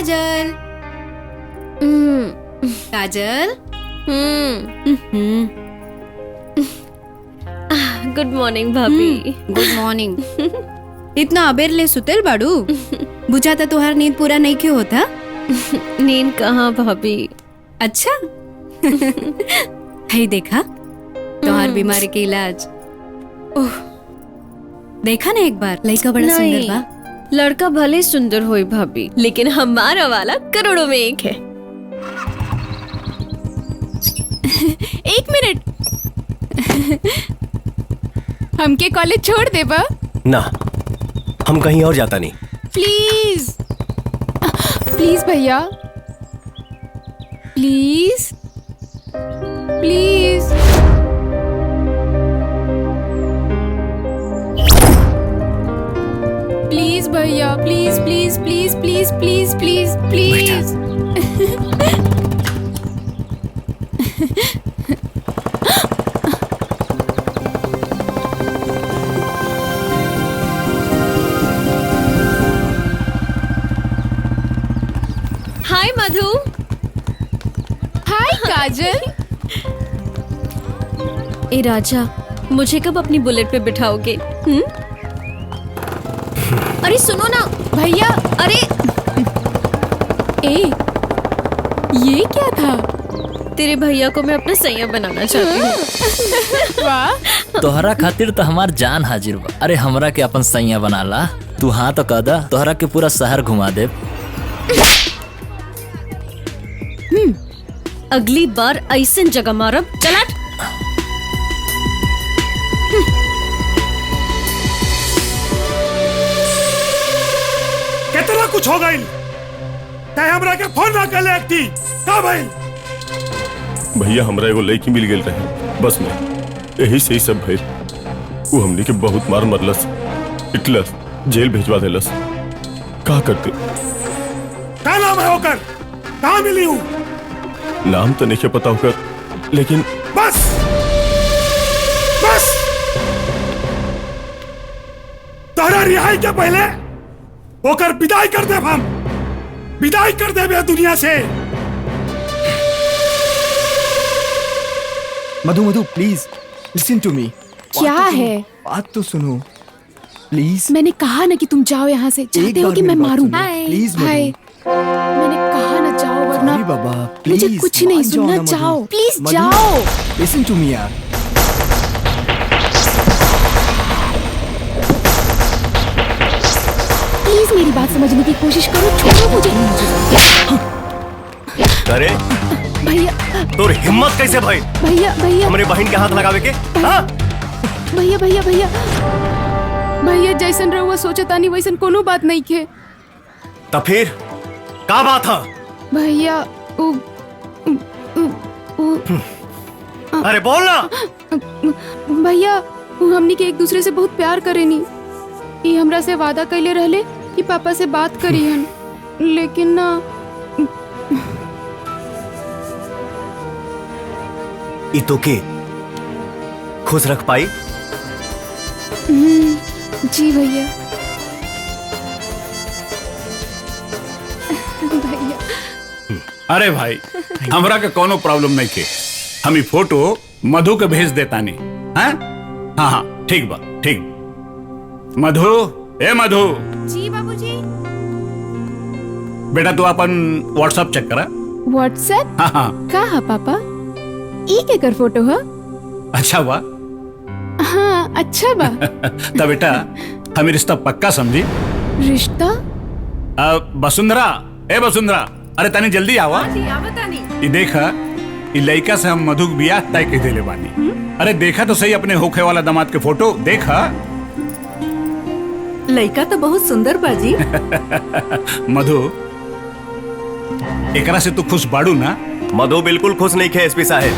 Kajal Kajal good morning भाभी। Good morning. इतना अबेर ले सुतेल बाड़ू? बुझाता तुहार नींद पूरा नहीं क्यों होता? नींद कहाँ भाभी। अच्छा है देखा तुहार बीमारी के इलाज। ओह देखा ना एक बार, लड़का बड़ा सुंदर बा। लड़का भले सुंदर होई भाभी, लेकिन हमारा वाला करोड़ों में एक है। एक मिनट हमके कॉलेज छोड़ दे बा? ना, हम कहीं और जाता नहीं। प्लीज प्लीज भैया, प्लीज प्लीज। प्लीज भैया, please please please please please please please. Hi Madhu. Hi Kajal. ए राजा, मुझे कब अपनी बुलेट पे बिठाओगे? अरे सुनो ना भैया। अरे ए ये क्या था? तेरे भैया को मैं अपना सैया बनाना चाहती हूँ। वाह, तोहरा खातिर तो हमार जान हाजिर बा। अरे हमरा के अपन सैया बना ला। तू हाँ तो कह दा, तोहरा के पूरा शहर घुमा दे। अगली बार ऐसे जगह मारब। चला कितना कुछ हो गई। तय हमरा के फोन ना कर ले एकटी का भाई। भैया हमरा एगो लड़की मिल गेल रहे बस में, यही से ही सब भइल। वो हमनी के बहुत मार मरलस, पिटलस, जेल भेजवा देलस। का करते? का नाम है होकर? कहाँ मिली हूँ? नाम तो नहीं पता होकर, लेकिन बस बस तोहरा रिहाई के पहले होकर विदाई कर दे। हम विदाई कर दे दुनिया से। मधु मधु प्लीज लिसन टू मी। क्या है? बात तो सुनो प्लीज। मैंने कहा ना कि तुम जाओ यहाँ से। चाहते हो कि मैं मारूं? प्लीज हाय, मैंने कहा ना जाओ, वरना बाबा प्लीज मुझे कुछ नहीं सुनना। जाओ प्लीज जाओ। लिसन टू मी यार। प्लीज मेरी बात समझने की कोशिश करो। छोड़ो मुझे। अरे भैया तोर हिम्मत कैसे भाई? भैया भैया हमरे बहन के हाथ लगावे के? हाँ? भैया भैया भैया भैया, जैसन रहुआ सोचतानी वैसन कोनो बात नहीं खे। तो फिर का बात है? भैया अरे बोल ना। भैया हमनी के एक दूसरे से बहुत प्यार करेनी। ये हमरा से वादा कैले रहले कि पापा से बात करी हन, लेकिन ना। ई तो के खुश रख पाई? जी भैया। भैया अरे भाई, हमरा के कोनो प्रॉब्लम नहीं के। हम ई फोटो मधु के भेज देता नहीं। हाँ हाँ ठीक बा, ठीक। मधु, ए मधु। जी बाबूजी। बेटा तू अपन व्हाट्सएप चेक करा। व्हाट्सएप? हाँ हाँ। का है पापा? ई के कर फोटो है? अच्छा बा। हाँ अच्छा बा। तब बेटा हमें रिश्ता पक्का समझी। रिश्ता? वसुंधरा, ए वसुंधरा, अरे तनी जल्दी आवा। ये देखा, ये लड़का से हम मधु बियाह तय कर देले बानी। अरे देखा तो सही अपने होखे वाला दामाद के फोटो। देखा लड़का तो बहुत सुंदर बाजी। मधु, एकरा से तू खुश बाड़ू ना? मधु बिल्कुल खुश नहीं खे एसपी साहब।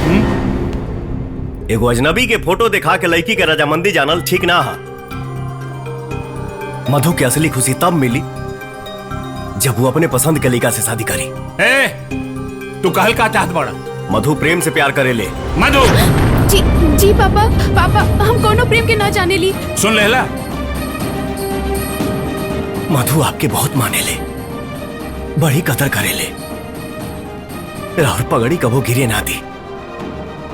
एगो अजनबी के फोटो दिखा के लड़की के रजामंदी जानल ठीक ना है। मधु की असली खुशी तब मिली जब वो अपने पसंद के लड़का से शादी करी। ए, तू कहल का चाहत बड़ा? मधु प्रेम से प्यार करे ले। मधु। जी जी पापा, पापा हम कोनो प्रेम के ना जाने ली। सुन लेला, मधु आपके बहुत माने ले, बड़ी कदर करेले। और पगड़ी कबो गिरे ना दी।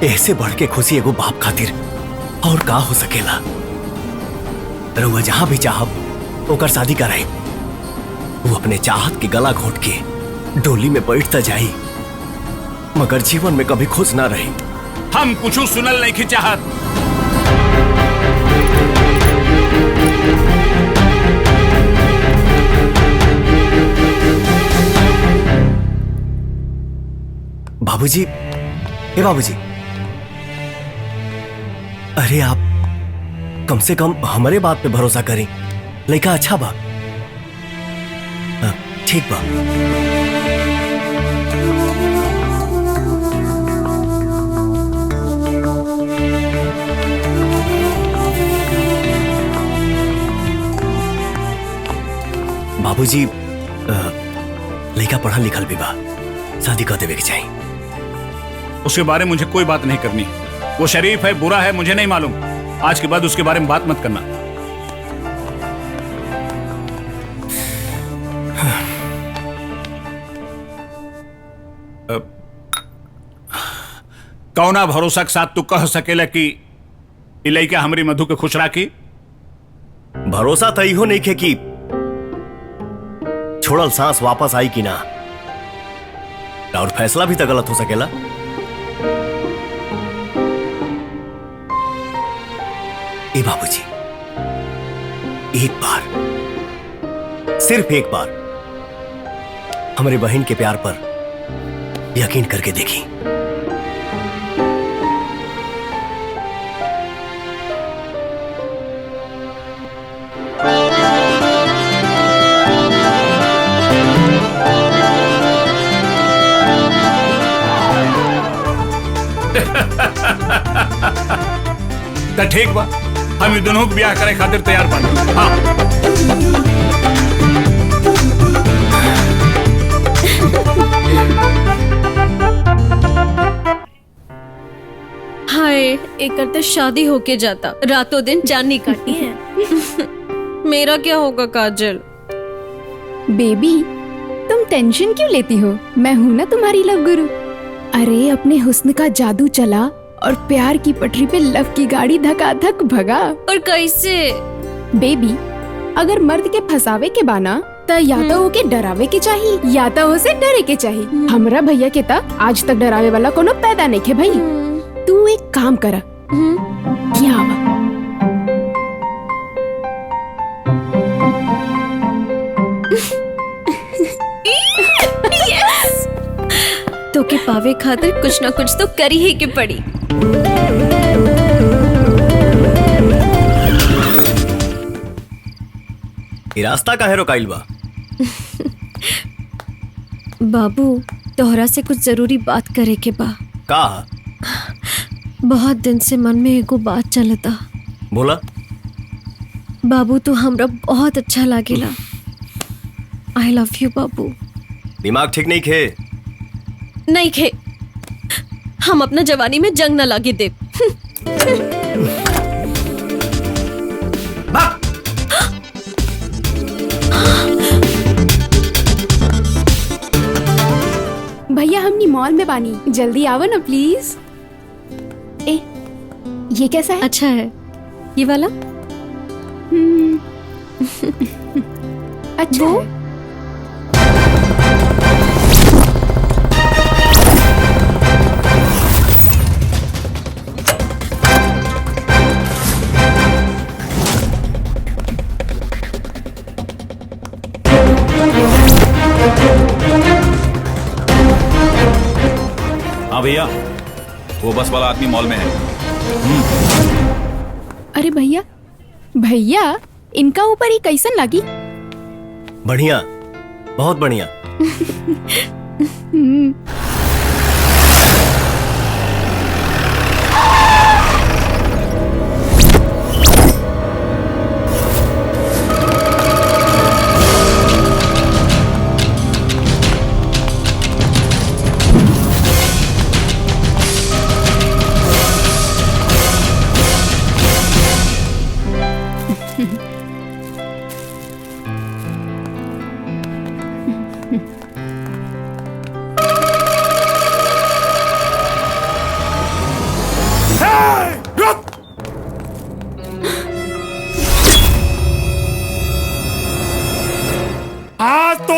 ऐसे बढ़ के खुशी एगो बाप खातिर और का हो सकेला। रउआ जहां भी चाहब ओकर शादी कराई। वो अपने चाहत के गला घोट के डोली में बैठता जाई, मगर जीवन में कभी खुश ना रही। हम कुछ सुनल नहीं की चाहत। बाबूजी, हे बाबूजी, अरे आप कम से कम हमारे बात पे भरोसा करें। लड़का अच्छा बा। ठीक बा। बाबूजी, लड़का पढ़ा लिखल भी बा, शादी कर देवे के चाहिए। उसके बारे में मुझे कोई बात नहीं करनी। वो शरीफ है, बुरा है, मुझे नहीं मालूम। आज के बाद उसके बारे में बात मत करना। कौना भरोसा के साथ तू कह सकेला कि लइका हमरी मधु के खुश राखी? भरोसा तो इहो नहीं खे कि छोड़ल सांस वापस आई कि ना। और फैसला भी तो गलत हो सकेला। ए बाबूजी, एक बार, सिर्फ एक बार हमारे बहन के प्यार पर यकीन करके देखी। तो ठीक बा, हम ये दोनों ब्याह करे खातिर तैयार बानी। हाँ। हाय, एक तो शादी होके जाता, रातों दिन चांदनी काटी है। मेरा क्या होगा काजल? बेबी, तुम टेंशन क्यों लेती हो? मैं हूँ ना तुम्हारी लव गुरु। अरे अपने हुस्न का जादू चला और प्यार की पटरी पे लव की गाड़ी धकाधक भगा। और कैसे? बेबी, अगर मर्द के फसावे के बाना त या तो ओके डरावे के चाहिए या तो उसे डरे के चाहिए। हमरा भैया के ता आज तक डरावे वाला कोनो पैदा नहीं खे भाई। तू एक काम करा, यहाँ आवा। तो के पावे खातिर कुछ ना कुछ तो करी ही के पड़ी। ये रास्ता काहे रोकाइल बा? बाबू, तोहरा से कुछ जरूरी बात करे के बा। का? बहुत दिन से मन में एगो बात चलता। बोला। बाबू, तू हमरा बहुत अच्छा लागेला। आई लव यू बाबू। दिमाग ठीक नहीं खे? नहीं खे, हम अपना जवानी में जंग न लागे दे। भैया, हमनी मॉल में बानी, जल्दी आओ ना प्लीज। ए, ये कैसा है? अच्छा है, ये वाला। अच्छा वो? है। हाँ भैया, वो बस वाला आदमी मॉल में है। अरे भैया, भैया इनका ऊपर ही कैसन लागी? बढ़िया, बहुत बढ़िया।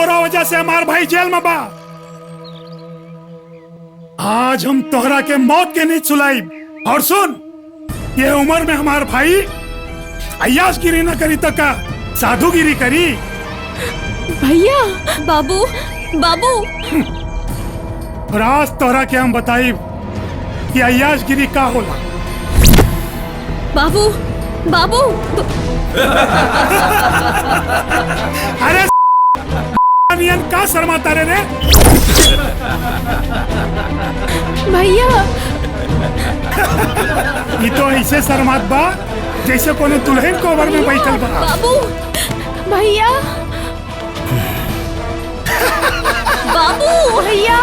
तोरा वजह से हमार भाई जेल में बा। आज हम तोहरा के मौत के नींद सुलाई। और सुन, ये उम्र में हमार भाई अय्याशगिरी न करी तो का साधुगिरी करी। भैया बाबू बाबू और आज तोहरा के हम बताई कि अय्याशगिरी का होला। बाबू बाबू अरे नियन का शर्माता रे? भैया ये तो ऐसे शर्मात बा जैसे कोनो दुल्हन कोवर में बैठल बा। बाबू भैया बाबू भैया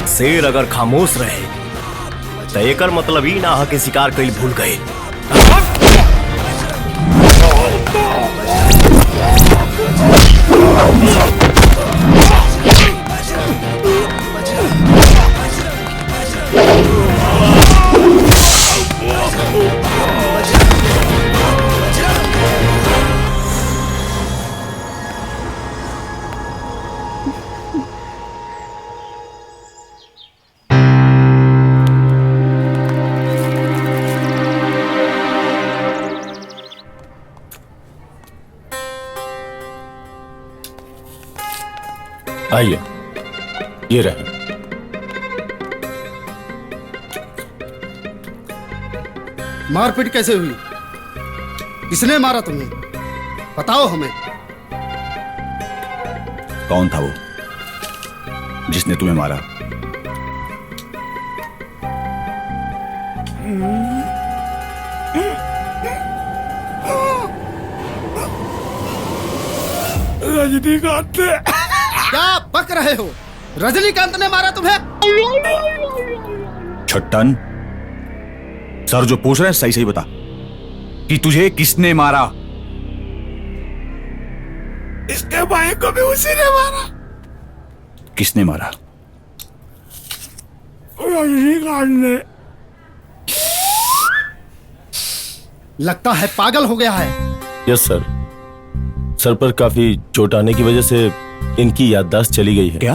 शेर अगर खामोश रहे तो एकर मतलब ही ना है कि शिकार कईल भूल गए। आइए, ये रहे। मारपीट कैसे हुई? किसने मारा तुम्हें? बताओ हमें। कौन था वो जिसने तुम्हें मारा? रजनीकांत। क्या बक रहे हो? रजनीकांत ने मारा तुम्हें? छट्टन, सर जो पूछ रहे हैं सही सही बता कि तुझे किसने मारा? इसके भाई को भी उसी ने मारा। किसने मारा? रजनीकांत ने। लगता है पागल हो गया है। यस सर, सर पर काफी चोट आने की वजह से इनकी याददाश्त चली गई है। क्या?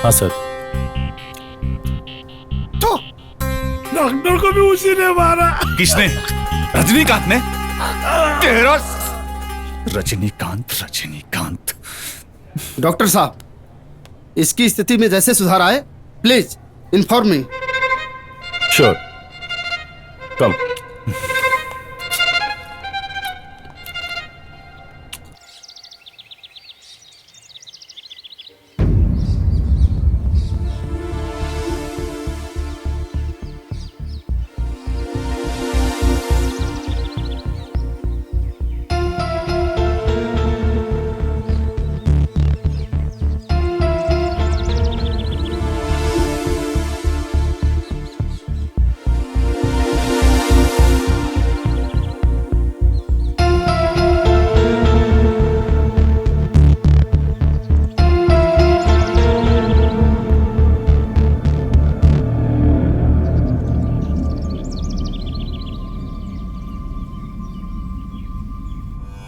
हाँ सर। तो डॉक्टर को भी उसी ने मारा। किसने? रजनीकांत ने? तेरा रजनीकांत रजनीकांत। डॉक्टर साहब, इसकी स्थिति में जैसे सुधार आए प्लीज इन्फॉर्म मी। श्योर, कम।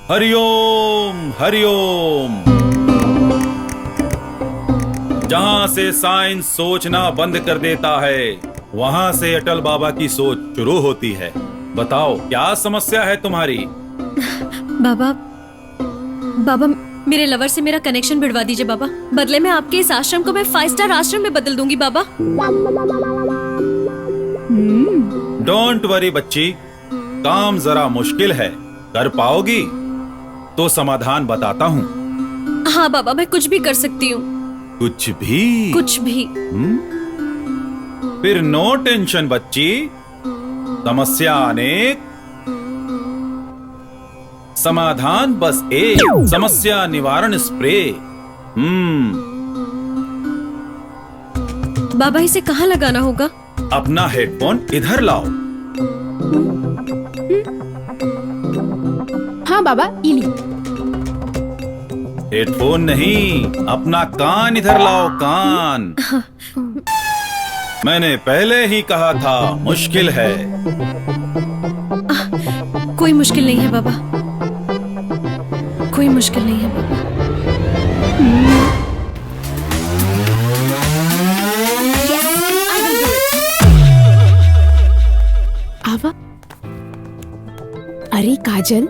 हरिओम हरिओम। जहां से साइंस सोचना बंद कर देता है वहां से अटल बाबा की सोच शुरू होती है। बताओ क्या समस्या है तुम्हारी? बाबा बाबा मेरे लवर से मेरा कनेक्शन भिड़वा दीजिए बाबा। बदले में आपके इस आश्रम को मैं 5 स्टार आश्रम में बदल दूंगी बाबा। डोंट वरी बच्ची, काम जरा मुश्किल है, कर पाओगी तो समाधान बताता हूँ। हाँ बाबा, मैं कुछ भी कर सकती हूँ। कुछ भी? कुछ भी। फिर नो टेंशन बच्ची, समस्या अनेक, समाधान बस एक। समस्या निवारण स्प्रे। बाबा इसे कहाँ लगाना होगा? अपना हेडफोन इधर लाओ। हाँ बाबा इली। हेडफोन नहीं, अपना कान इधर लाओ, कान। मैंने पहले ही कहा था मुश्किल है। कोई मुश्किल नहीं है बाबा, कोई मुश्किल नहीं है बाबा। आवा। अरे काजल,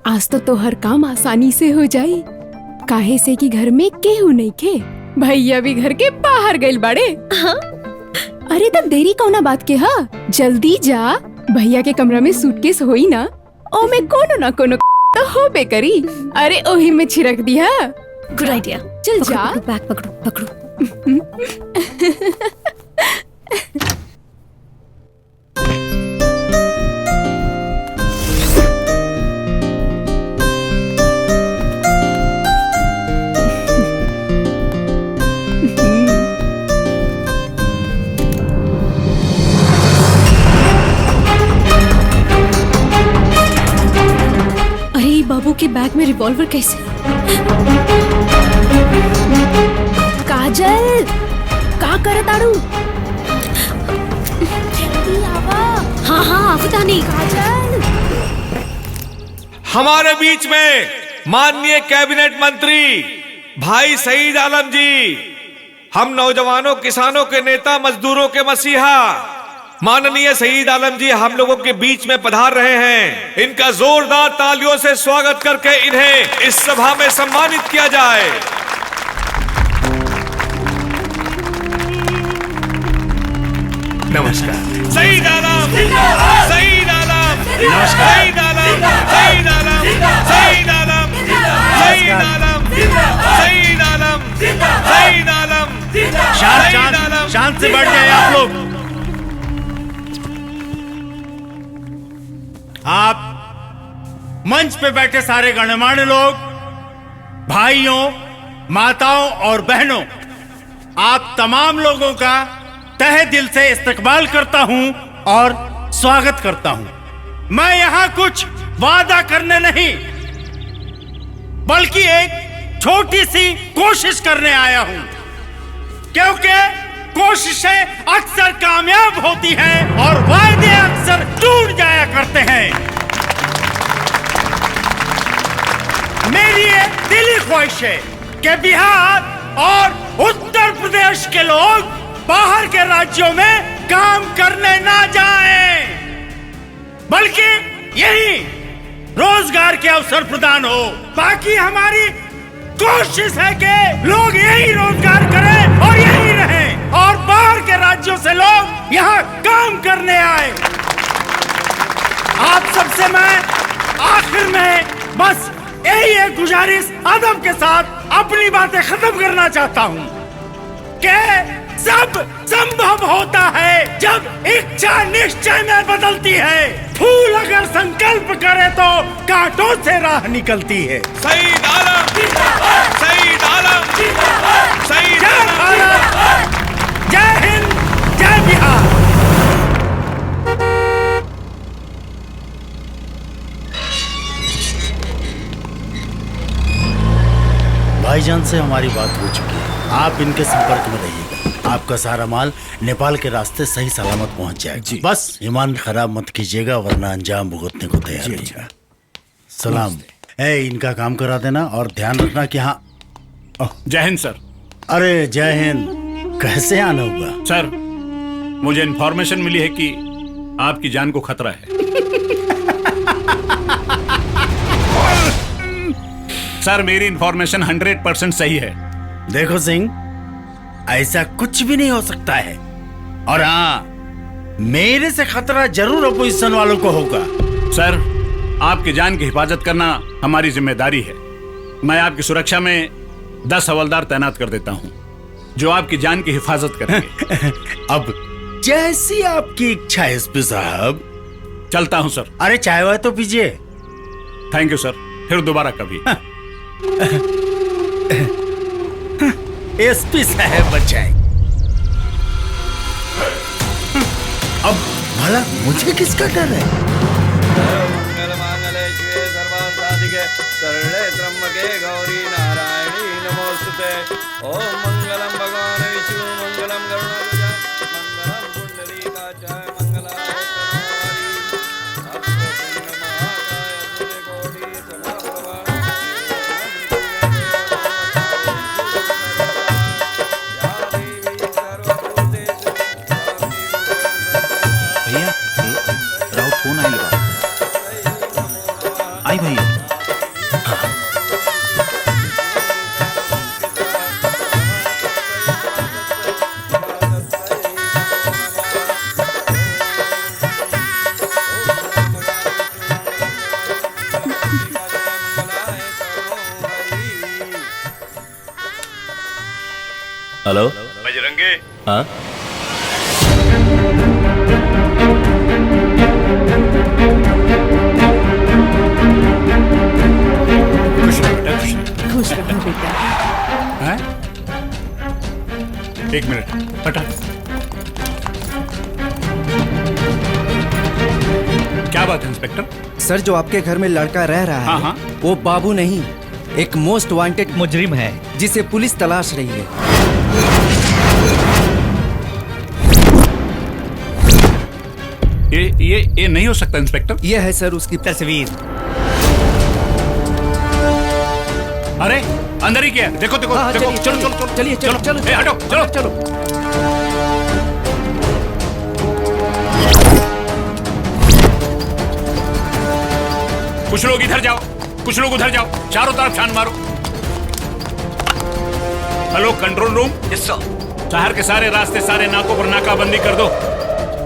आज तो तोहर काम आसानी से हो जाई। काहे से कि घर में केहू नहीं खे, भैया भी घर के बाहर गइल बाड़े। हाँ? अरे तब देरी कौना बात के हा, जल्दी जा। भैया के कमरा में सूटकेस होई ना, ओ में कोनो ना कोनो तो होबे करी। अरे ओही में छिड़क दिया। Good idea. चल जा। बैग पकड़ो पकड़ो। अरे बाबू के बैग में रिवॉल्वर कैसे? काजल, का करत आड़ू? जल्दी आवा। हाँ हाँ आवतानी। काजल। हमारे बीच में माननीय कैबिनेट मंत्री भाई सईद आलम जी, हम नौजवानों किसानों के नेता मजदूरों के मसीहा माननीय सईद आलम जी हम लोगों के बीच में पधार रहे हैं। इनका जोरदार तालियों से स्वागत करके इन्हें इस सभा में सम्मानित किया जाए। नमस्कार। सईद आलम, सईद आलम, सईद आलम, सईद आलम, सईद आलम, सईद आलम, सईद आलम, सईद आलम। शांत से बैठ जाए आप लोग। आप मंच पे बैठे सारे गणमान्य लोग, भाइयों, माताओं और बहनों, आप तमाम लोगों का तहे दिल से इस्तकबाल करता हूं और स्वागत करता हूं। मैं यहां कुछ वादा करने नहीं, बल्कि एक छोटी सी कोशिश करने आया हूं, क्योंकि कोशिशें अक्सर कामयाब होती हैं और वायदे अक्सर टूट जाया करते हैं। मेरी ये दिली ख्वाहिश है कि बिहार और उत्तर प्रदेश के लोग बाहर के राज्यों में काम करने ना जाएं, बल्कि यही रोजगार के अवसर प्रदान हो। बाकी हमारी कोशिश है कि लोग यही रोजगार करें और यही रहें, और बाहर के राज्यों से लोग यहाँ काम करने आए। आप सबसे मैं आखिर में बस यही एक गुजारिश अदब के साथ अपनी बातें खत्म करना चाहता हूँ कि सब संभव होता है जब इच्छा निश्चय में बदलती है। फूल अगर संकल्प करे तो कांटों से राह निकलती है। सईद आलम, सईद आलम, सईद जय भारत, जय हिंद, जय बिहार। भाईजान से हमारी बात हो चुकी है, आप इनके संपर्क में रहिएगा। आपका सारा माल नेपाल के रास्ते सही सलामत पहुंच जाएगा। बस ईमान खराब मत कीजिएगा, वरना अंजाम भुगतने को तैयार रहिएगा। सलाम। इनका काम करा देना और ध्यान रखना कि हाँ। जय हिंद सर। अरे जय हिंद। कैसे आना हुआ? सर, मुझे इन्फॉर्मेशन मिली है कि आपकी जान को खतरा है। सर, मेरी इन्फॉर्मेशन 100% सही है। देखो सिंह, ऐसा कुछ भी नहीं हो सकता है, और हाँ, मेरे से खतरा जरूर अपोजिशन वालों को होगा। सर, आपकी जान की हिफाजत करना हमारी जिम्मेदारी है। मैं आपकी सुरक्षा में 10 हवलदार तैनात कर देता हूँ, जो आपकी जान की हिफाजत करेंगे। अब जैसी आपकी इच्छा है एसपी साहब। चलता हूँ सर। अरे चाय वाय तो पीजिए। थैंक यू सर, फिर दोबारा कभी। एसपी साहब बचाए। अब साला मुझे किसका डर है? मंगल मांगले शिवे सर्वार्थ साधिके शरणे त्र्यंबके गौरी नारायणी नमोस्तुते। ओम मंगलम भगवान विष्णु मंगलम गरुड़ध्वज मंगलम पुंडरीकाक्षाय मंगलाय भैया राउत फोन आइल बा। आई भैया। हेलो बजरंगी। हाँ खुश रहो बेटा, खुश रहो। खुश रहो बेटा। हैं? एक मिनट हटा। क्या बात है इंस्पेक्टर? सर जो आपके घर में लड़का रह रहा हाँ, है हाँ। वो बाबू नहीं, एक मोस्ट वांटेड मुजरिम है जिसे पुलिस तलाश रही है। ये नहीं हो सकता इंस्पेक्टर। ये है सर उसकी तस्वीर। अरे अंदर ही क्या है? देखो देखो हाँ, देखो। चलिए, चलो चलिए, चलो चलो चलिए, चलो, चलो, ए, हटो चलो चलो। कुछ लोग इधर जाओ, कुछ लोग उधर जाओ, चारों तरफ छान मारो। Hello control room. यस सर। शहर के सारे रास्ते, सारे नाकों पर नाकाबंदी कर दो,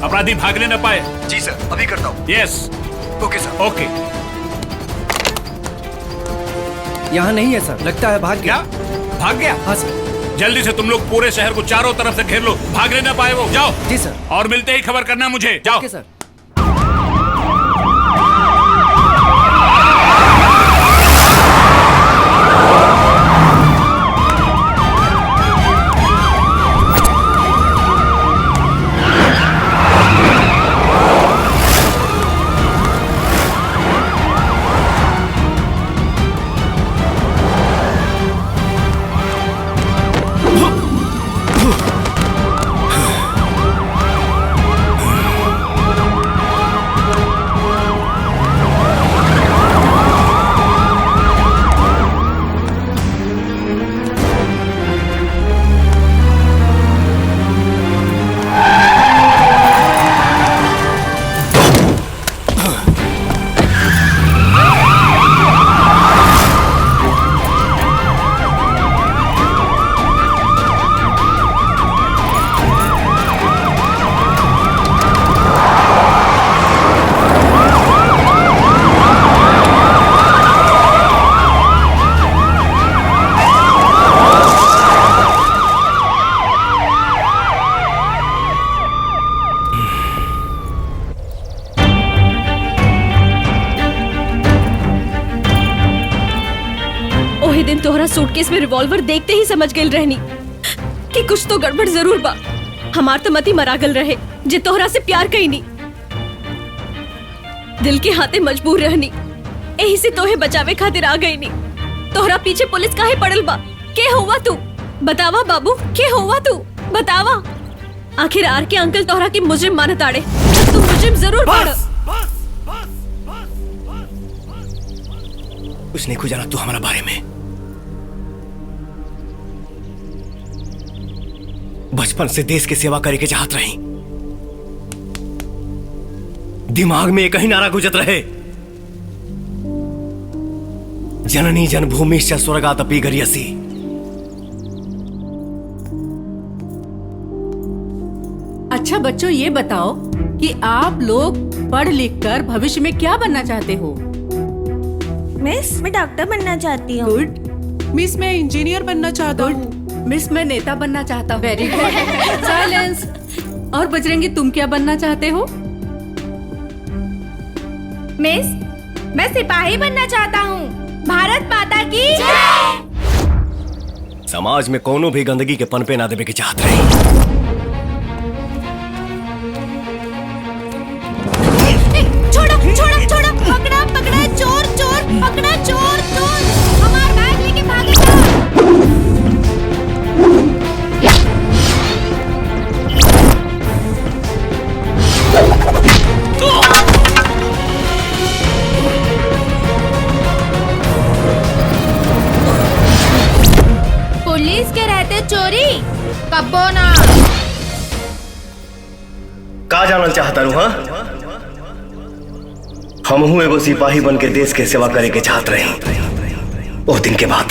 अपराधी भागने न पाए। जी सर, अभी करता हूँ। यस ओके सर। ओके। यहाँ नहीं है सर, लगता है भाग क्या गया। भाग गया? हाँ सर। जल्दी से तुम लोग पूरे शहर को चारों तरफ से घेर लो, भागने न पाए वो। जाओ। जी सर। और मिलते ही खबर करना मुझे। जाओ। ओके सर। तोहरा सूटकेस में रिवॉल्वर देखते ही समझ गई रहनी कि कुछ तो गड़बड़ जरूर बा। हमार तो मती मरागल रहे जे तोहरा से प्यार कई नहीं, दिल के हाथे मजबूर रहनी, यही से तोहे बचावे खातिर आ गई नहीं। तोहरा पीछे पुलिस काहे पड़ल बा? के हुआ तू? बतावा बाबू, के हुआ तू? बतावा। आखिर आर के अंकल तोहरा के मुजरिम मानत आड़े, तू मुजरिम जरूर पड़। कुछ नहीं जाना तू हमारा बारे में। बचपन से देश की सेवा करे के चाहत रही, दिमाग में एक ही नारा गुजर रहे, जननी जन्मभूमि स्वर्गादपि गरीयसी। अच्छा बच्चों, ये बताओ कि आप लोग पढ़ लिख कर भविष्य में क्या बनना चाहते हो? मिस, मैं डॉक्टर बनना चाहती हूँ। गुड। मिस, मैं इंजीनियर बनना चाहता हूँ। मिस, मैं नेता बनना चाहता हूँ। Very good. साइलेंस। और बजरंगी, तुम क्या बनना चाहते हो? मिस, मैं सिपाही बनना चाहता हूँ। भारत माता की जय। समाज में कोनो भी गंदगी के पनपे ना देवे के चाहत रही। कब्बो ना। का जानल चाहता रू? हाँ, हम हूं एगो सिपाही बन के देश के सेवा करे के चाहत रही। वो दिन के बाद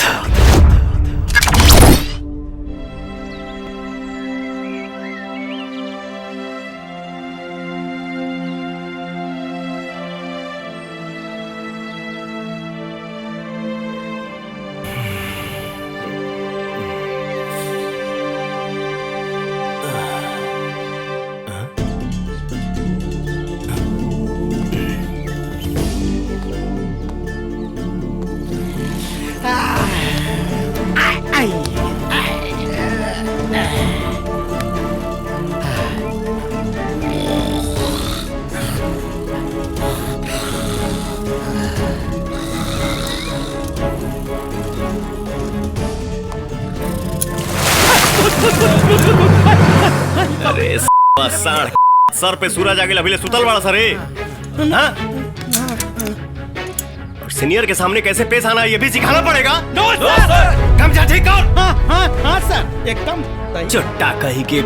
अरे साढ़ सर पे सूरज आगे अभी सुतल बड़ा सर। हाँ? सीनियर के सामने कैसे पेश आना ये भी सिखाना पड़ेगा। नो सर। कम जा ठीक कर। हाँ सर एकदम चुट्टा कहीं के।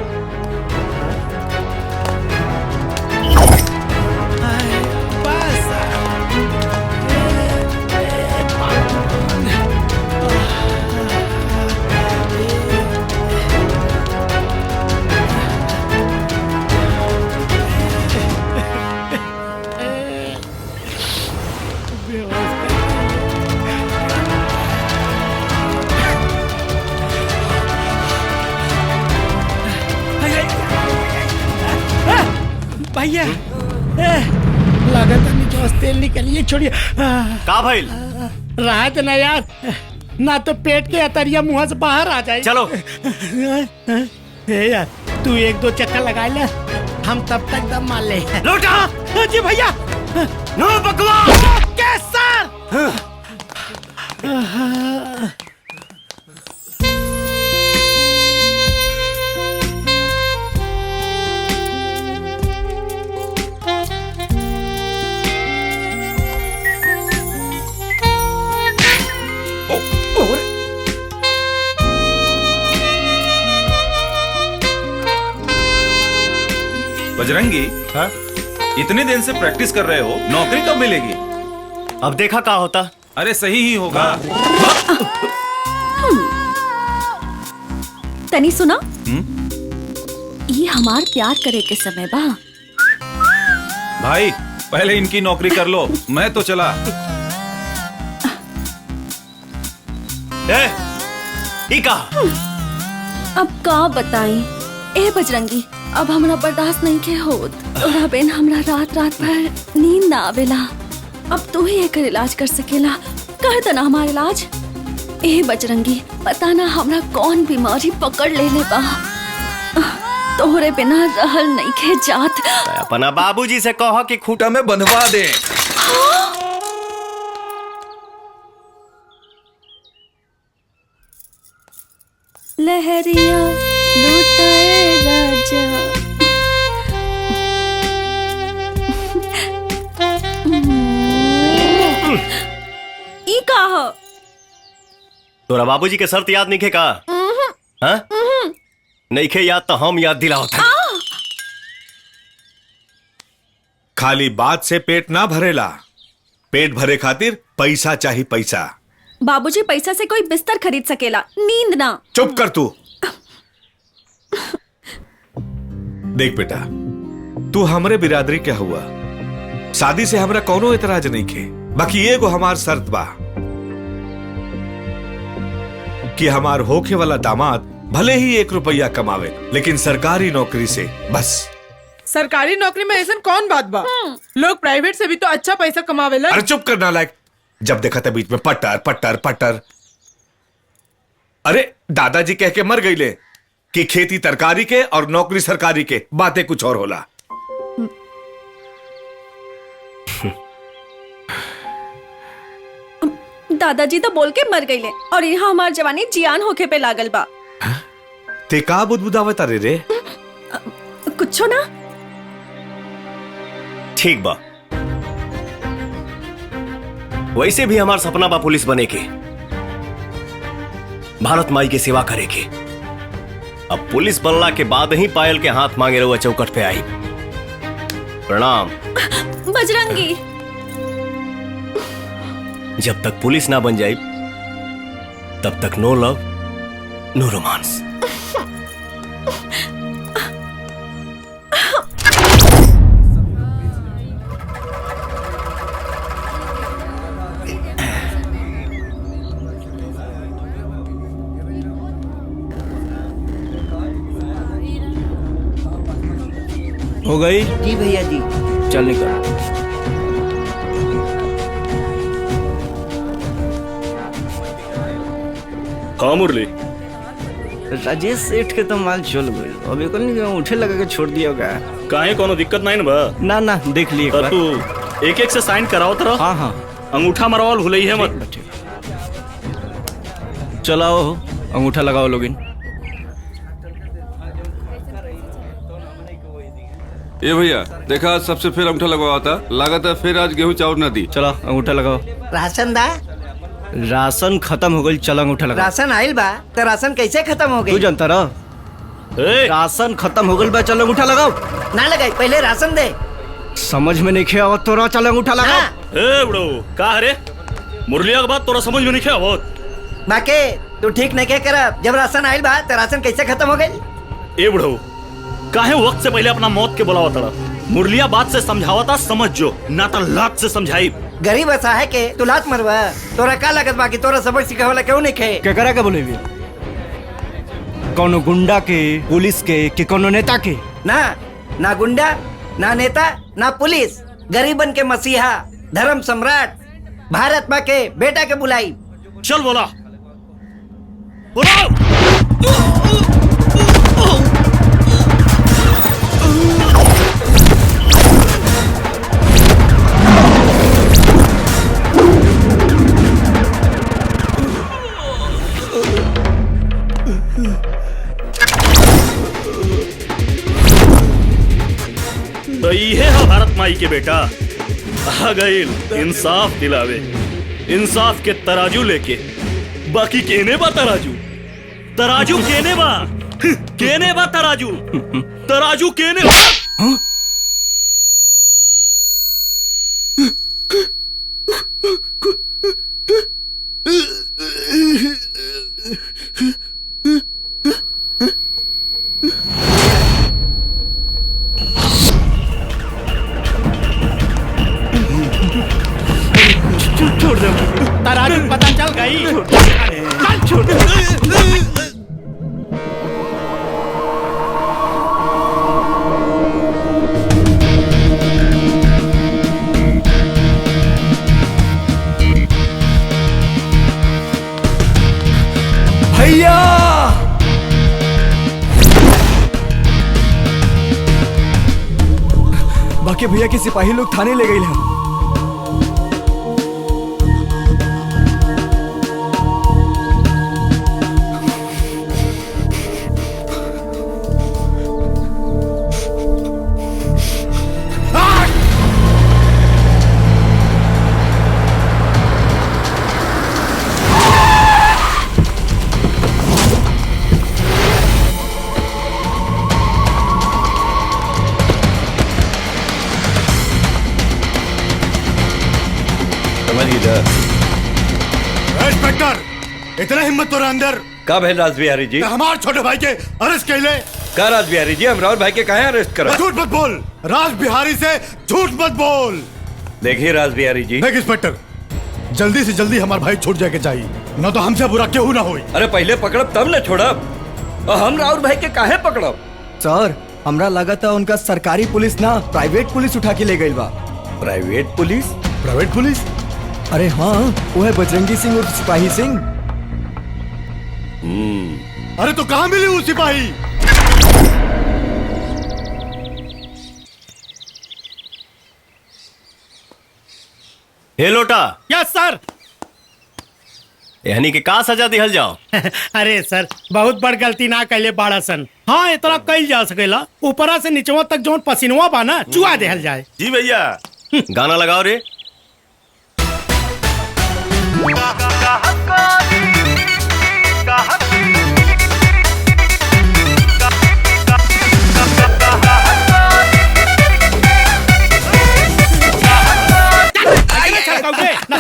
भैया लागत जो तेल निकलिए छोड़िए। का भइल? राहत ना यार, ना तो पेट के अतरिया मुंह से बाहर आ जाए। चलो यार तू एक दो चक्कर लगा ले, हम तब तक दम मार ले। लौटा जी भैया। नो बकवास। ओके सर। बजरंगी, हाँ? इतने दिन से प्रैक्टिस कर रहे हो, नौकरी कब मिलेगी? अब देखा क्या होता। अरे सही ही होगा। तनी सुना, ये हमार प्यार करे के समय बा। भाई पहले इनकी नौकरी कर लो, मैं तो चला। अब का बताई ए बजरंगी, अब हमरा बर्दाश्त नहीं के होत। तोरा बिन हमरा रात रात भर नींद ना आवेला। अब तू ही एकर इलाज कर सकेला, कर देना हमारा इलाज। ए बजरंगी, पता ना हमरा कौन बीमारी पकड़ ले बा, तोहरे बिना रहल नहीं के जात। अपना बाबूजी से कहो कि खूंटा में बंधवा दे। लहरिया लुटाए राजा। ई का हो? तोरा बाबूजी के शर्त याद नहीं खे का? हाँ? नहीं खे याद तो हम याद दिलाओ था। खाली बात से पेट ना भरेला, पेट भरे खातिर पैसा चाहिए पैसा। बाबूजी पैसा से कोई बिस्तर खरीद सकेला, नींद ना। चुप कर तू। देख बेटा, तू हमरे बिरादरी क्या हुआ, शादी से हमरा कोनो एतराज नहीं खे। बाकी एगो हमार शर्त बा कि हमार होखे वाला दामाद भले ही 1 रुपया कमावे, लेकिन सरकारी नौकरी से बस। सरकारी नौकरी में ऐसा कौन बात बा? लोग प्राइवेट से भी तो अच्छा पैसा कमावेला। अरे चुप करना लायक, जब देखा था बीच में पट्टर पट्टर पट्टर। अरे दादाजी कह के मर गईले कि खेती तरकारी के और नौकरी सरकारी के, बातें कुछ और होला। दादाजी तो बोल के मर गईले और यहाँ हमार जवानी जियान होके पे लागल बा। ते का बुदबुदावत रे रे? कुछो ना। ठीक बा, वैसे भी हमार सपना बा पुलिस बने के, भारत माई के सेवा करे के। अब पुलिस बनला के बाद ही पायल के हाथ मांगे रहुआ चौकट पे आई। प्रणाम। बजरंगी, जब तक पुलिस ना बन जाए तब तक नो लव नो रोमांस। हो गई? जी भैया जी। चल निकल। हाँ मुरली, राजेश सेठ के तो माल चल गई, अब एक उठे लगा के छोड़ दिया होगा। काहे कोनो दिक्कत नहीं ना बा? ना ना देख लिए तू एक एक से साइन कराओ तरह। हाँ हाँ अंगूठा मरवाल भूल है मत। चलाओ अंगूठा लगाओ लोगिन। ये भैया देखा, आज सबसे फिर अंगूठा लगवा था, लागत है फिर आज गेहूं चाउर न दी। चलो अंगूठा लगाओ। राशन दा? राशन खत्म हो गई, चलो अंगूठा लगाओ। राशन आइल बा तो राशन कैसे खत्म हो तू गई? जानता रह? राशन खत्म हो गई बा, चलो अंगूठा लगाओ। ना लगाई, पहले राशन दे। समझ में नहीं खे आवत तोरा, चलो अंगूठा लगाओ। ए बड़ो का रे, मुरलिया के बात तोरा समझ में नहीं आवत। बाके तू ठीक नहीं क्या करब, जब राशन आइल बा तो राशन कैसे खत्म हो गई? ए बड़ो काहे वक्त से पहले अपना मौत के बुलावा तड़ा। मुरलिया बात से समझावता समझ जो, ना तो लात से समझाई। गरीब ऐसा है के तू लात मरवा, तोरा का लगत बाकी तोरा सबक सिखावला क्यों नहीं खे? क्या करा के बोले भी? कोनो गुंडा के, पुलिस के कि कोनो नेता के? ना ना गुंडा, ना नेता, ना पुलिस, गरीबन के मसीहा, धर्म सम्राट, भारत माँ के बेटा के बुलाई। चल बोला तो ये है भारत माई के बेटा आ गई इंसाफ दिलावे। इंसाफ के तराजू लेके, बाकी केने बा तराजू, तराजू केने बा, केने बा तराजू, तराजू केने बा। छोड़ दो, तराजू पता चल गई। छोड़ दो। भैया बाकी भैया के सिपाही लोग थाने ले गए हैं। इंस्पेक्टर, इतना हिम्मत तो अंदर का भैल राज बिहारी जी? हमारे छोटे भाई के अरेस्ट कैले। का राज बिहारी जी, हम राहुल भाई के काहे अरेस्ट करा? झूठ मत बोल, राज बिहारी से झूठ मत बोल। देखिए राज बिहारी जी, देख इंस्पेक्टर, जल्दी से जल्दी हमारे भाई छूट जाके चाहिए, न तो हमसे बुरा क्यों ना होई। अरे पहले पकड़ब तब न छोड़ब। और हम राहुल भाई के काहे पकड़ब? सर हमरा लगा था उनका सरकारी पुलिस ना प्राइवेट पुलिस उठा के ले गई बा। Private police? Private police? अरे हाँ, वो है बजरंगी सिंह उर्फ सिपाही सिंह। अरे तो कहाँ मिली वो सिपाही? हे लोटा। यस सर। यानी कि का सजा दिहल जाओ? अरे सर बहुत बड़ गलती ना कैले बाड़ा सन। हाँ इतना कैल जा सकेला, ऊपरा से नीचवा तक जो पसीनवा बा ना चुआ देहल जाए। जी भैया। गाना लगाओ रे।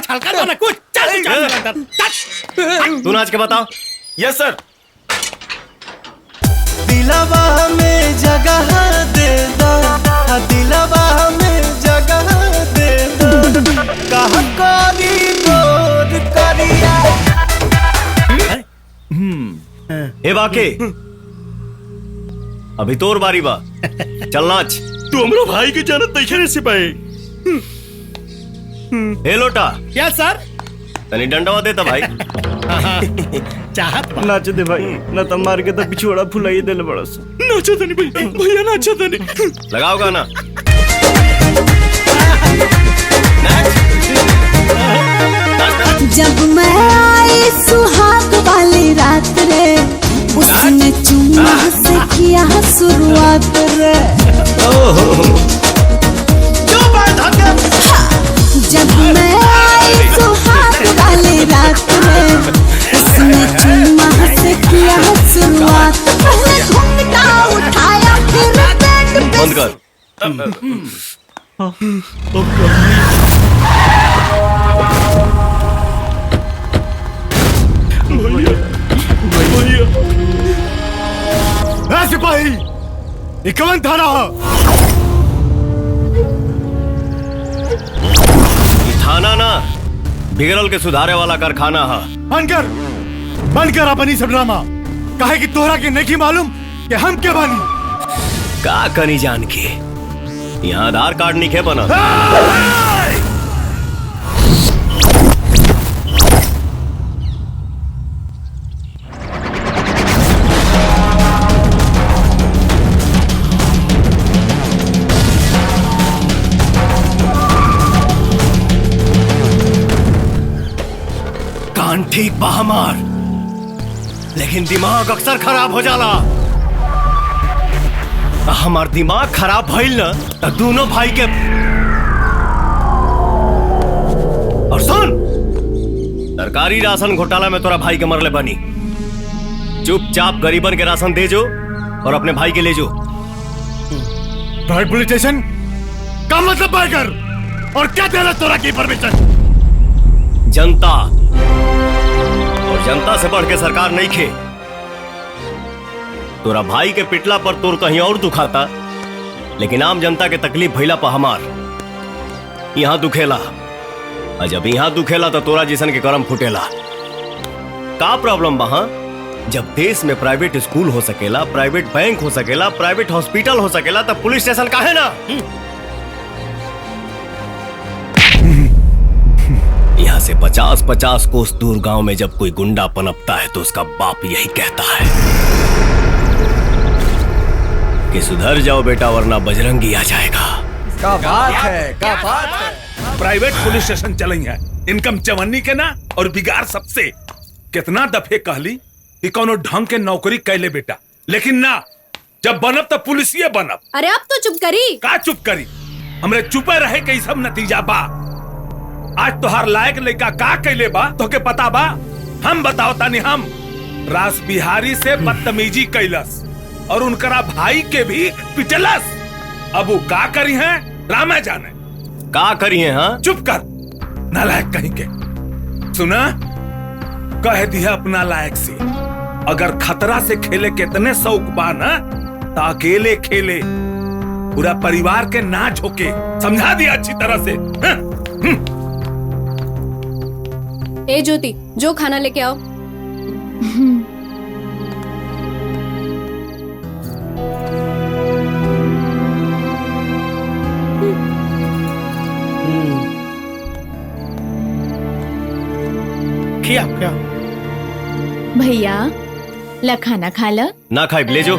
हल्का दो ना कुछ। चल तू चल अंदर, चल। तू नाच के बता। यस सर। दिलवा में जगह दे दो, दिलवा में जगह दे दो, कहाँ कोरी गोद करिया। ए बाके, अभी तोर बारी बा, चल नाच। तू हमरो भाई के जानत नहीं है सिपाही। ए लोटा। क्या सर? तनी डंडवा देता भाई। चाहत नाच दे भाई, न तो मार के तो पिछुड़ा फुलाइए देले बड़ा सा। नाचा तनी भैया नाचा तनी। लगाओ गाना। जब मैं आई सुहाग वाली रात रे, उसने चुम्मा से किया शुरुआत रे। जब मैं आई सुहाग वाली रात रे, उसने चुम्मा से किया शुरुआत। पहले घूंघटा उठाया फिर बेड पे बंद कर। सिपाही, ये कौन थाना है? ये थाना ना, बिगड़ल के सुधारे वाला कारखाना है। बंद कर अपनी सब ड्रामा। काहे कि तोहरा के नहीं मालूम कि हम के बानी। का कनी जान के यहाँ आधार कार्ड नहीं के बना। कान ठीक बा हमार, लेकिन दिमाग अक्सर खराब हो जाला। हमार दिमाग खराब भइल न तो दोनों भाई के। और सुन, सरकारी राशन घोटाला में तोरा भाई के मरले बनी। चुपचाप गरीबन के राशन दे जो और अपने भाई के ले जो। प्राइवेट पुलिस स्टेशन का मतलब कर, और क्या देना तोरा की परमिशन? जनता, और जनता से बढ़ के सरकार नहीं खे। तोरा भाई के पिटला पर तोर कहीं और दुखाता, लेकिन आम जनता के तकलीफ भइला पर हमार यहाँ दुखेला। और जब यहाँ दुखेला तो तोरा जिसन के करम फुटेला। का प्रॉब्लम बहा? जब देश में प्राइवेट स्कूल हो सकेला, प्राइवेट बैंक हो सकेला, प्राइवेट हॉस्पिटल हो सकेला, तब पुलिस स्टेशन काहे ना? यहाँ से 50-50 कोस दूर गांव में जब कोई गुंडा पनपता है तो उसका बाप यही कहता है कि सुधर जाओ बेटा, वरना बजरंगी आ जाएगा। क्या बात है, क्या बात है। प्राइवेट पुलिस स्टेशन चलेंगे, इनकम चवन्नी के ना, और बिगाड़ सबसे। कितना दफे कहली कि कोनो ढंग के नौकरी कैले बेटा, लेकिन ना, जब बनब तो पुलिसिये बनब। अरे अब तो चुप करी। का चुप करी? हमरे चुपे रहे के सब नतीजा बा। आज तोहार लायक लड़का का कैले बा तो के पता बा? हम बताओ तानी। हम रास बिहारी से बदतमीजी कैलस और उनकरा भाई के भी पिटलस। अब वो का करी है रामा जाने। का करी है? हाँ चुप कर, नालायक कहीं के। सुना, कह दिया अपना लायक से, अगर खतरा से खेले कितने शौक बा ना, तो अकेले खेले, पूरा परिवार के ना झोंके। समझा दिया अच्छी तरह से। ए ज्योति, जो खाना लेके आओ। क्या क्या? भैया ला खाना खा ला। ना खाए ले जो।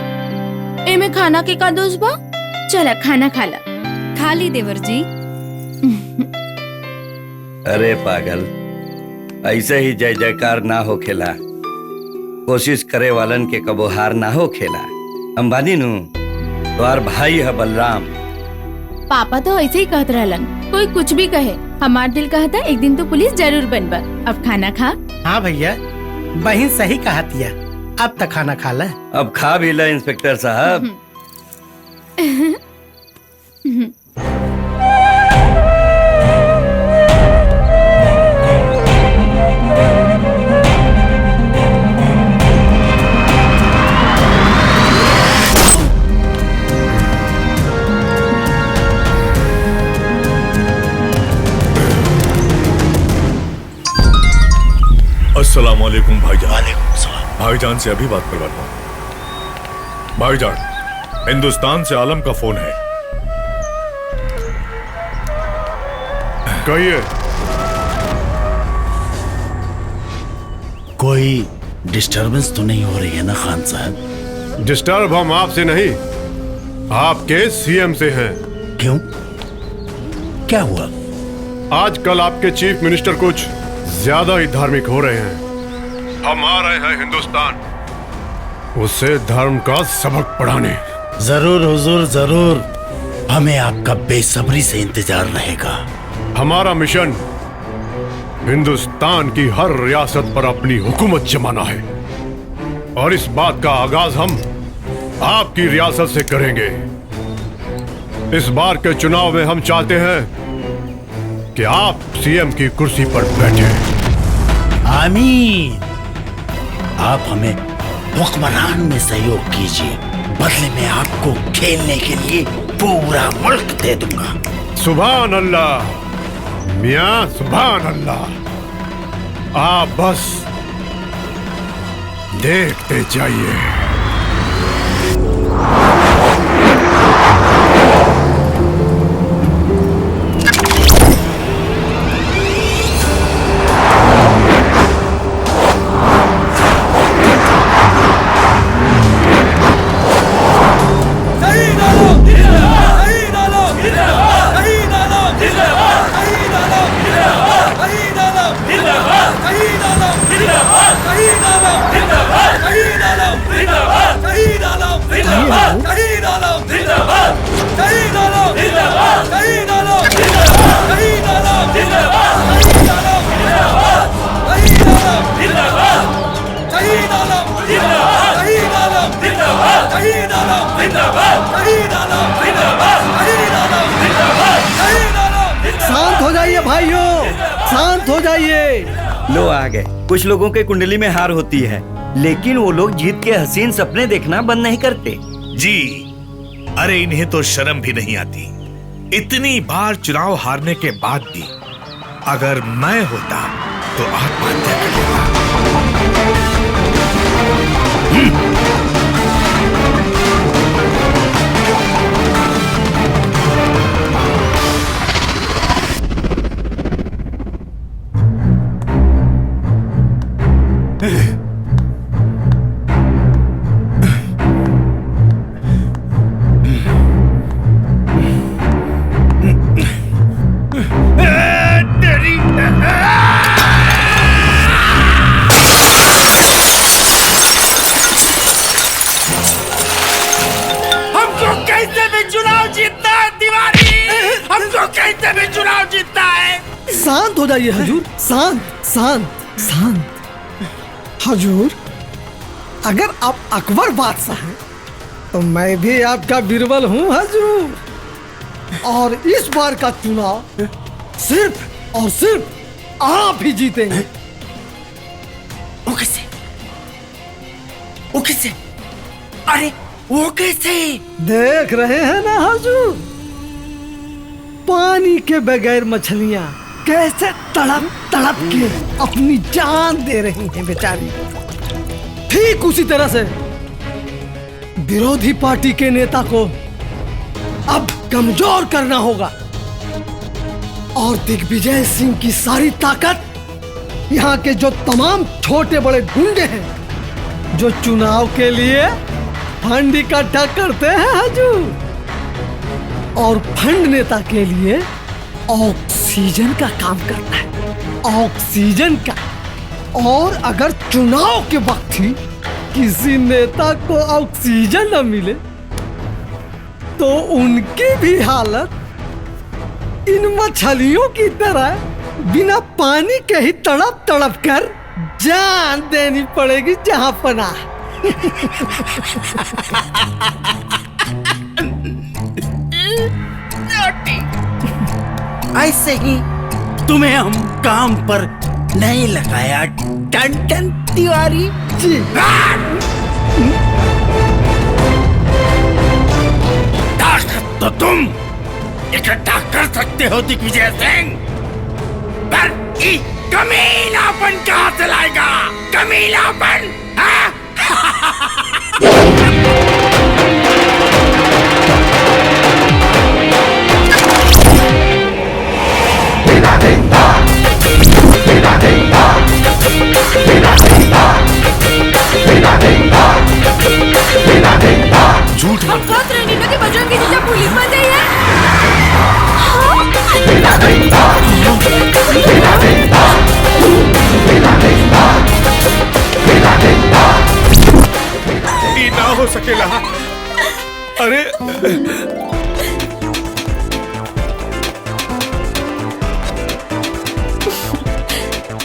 एमे खाना के का दोष बा? चला खाना खा ला। खा ली देवर जी। अरे पागल, ऐसे ही जय जयकार ना हो खेला। कोशिश करे वालन के कबो हार ना हो खेला। अंबानी नु तुम्हार भाई है बलराम। पापा तो ऐसे ही कहत रहलन, कोई कुछ भी कहे, हमार दिल कहता एक दिन तो पुलिस जरूर बनबा। अब खाना खा। हाँ भैया, बहन सही कहतिया। अब तक खाना खा ले। अब खा भी ले इंस्पेक्टर साहब। अस्सलाम वालेकुम भाईजान। वालेकुम सलाम। भाईजान से अभी बात करवाता हूँ। भाईजान, हिंदुस्तान से आलम का फोन है। कहिए। कोई डिस्टरबेंस तो नहीं हो रही है ना खान साहब? डिस्टर्ब हम आपसे नहीं, आपके सीएम से हैं। क्यों, क्या हुआ? आजकल आपके चीफ मिनिस्टर कुछ ज्यादा ही धार्मिक हो रहे हैं। हम आ रहे हैं हिंदुस्तान उसे धर्म का सबक पढ़ाने। जरूर हुजूर जरूर, हमें आपका बेसब्री से इंतजार रहेगा। हमारा मिशन हिंदुस्तान की हर रियासत पर अपनी हुकूमत जमाना है और इस बात का आगाज हम आपकी रियासत से करेंगे। इस बार के चुनाव में हम चाहते हैं कि आप सीएम की कुर्सी पर बैठे। आमीन। आप हमें हुक्मरान में सहयोग कीजिए, बदले में आपको खेलने के लिए पूरा मुल्क दे दूंगा। सुभान अल्लाह मियां, सुभान अल्लाह। आप बस देखते जाइए। शांत हो जाइए भाइयों, शांत हो जाइए। लो आ गए। कुछ लोगों के कुंडली में हार होती है, लेकिन वो लोग जीत के हसीन सपने देखना बंद नहीं करते। जी, अरे इन्हें तो शर्म भी नहीं आती। इतनी बार चुनाव हारने के बाद भी अगर मैं होता तो आत्महत्या कर लेता। शांत हो जाइए हजूर, शांत शांत शांत। हजूर, अगर आप अकबर बादशाह हैं तो मैं भी आपका बीरबल हूँ हजूर। और इस बार का चुनाव सिर्फ और सिर्फ आप ही जीतेंगे। वो कैसे? वो कैसे? अरे वो कैसे? देख रहे हैं ना हजूर, पानी के बगैर मछलियां कैसे तड़प तड़प के अपनी जान दे रही हैं बेचारी। ठीक उसी तरह से विरोधी पार्टी के नेता को अब कमजोर करना होगा और दिग्विजय सिंह की सारी ताकत यहाँ के जो तमाम छोटे बड़े गुंडे हैं जो चुनाव के लिए फंड इकट्ठा करते हैं हजूर, और फंड नेता के लिए ऑक्सीजन का काम करता है, ऑक्सीजन का। और अगर चुनाव के वक्त ही किसी नेता को ऑक्सीजन न मिले तो उनकी भी हालत इन मछलियों की तरह बिना पानी के ही तड़प तड़प कर जान देनी पड़ेगी जहां पना। ऐसे ही तुम्हें हम काम पर नहीं लगाया टन तिवारी जी। ताकत तो तुम इकट्ठा कर सकते हो दिग्विजय सिंह, पर कमीलापन कहाँ से लाएगा? कमीलापन हाँ? झूठ मत बोल। बजरंगी जीजा पुलिस बन गई है। ये ना हो सकेला। अरे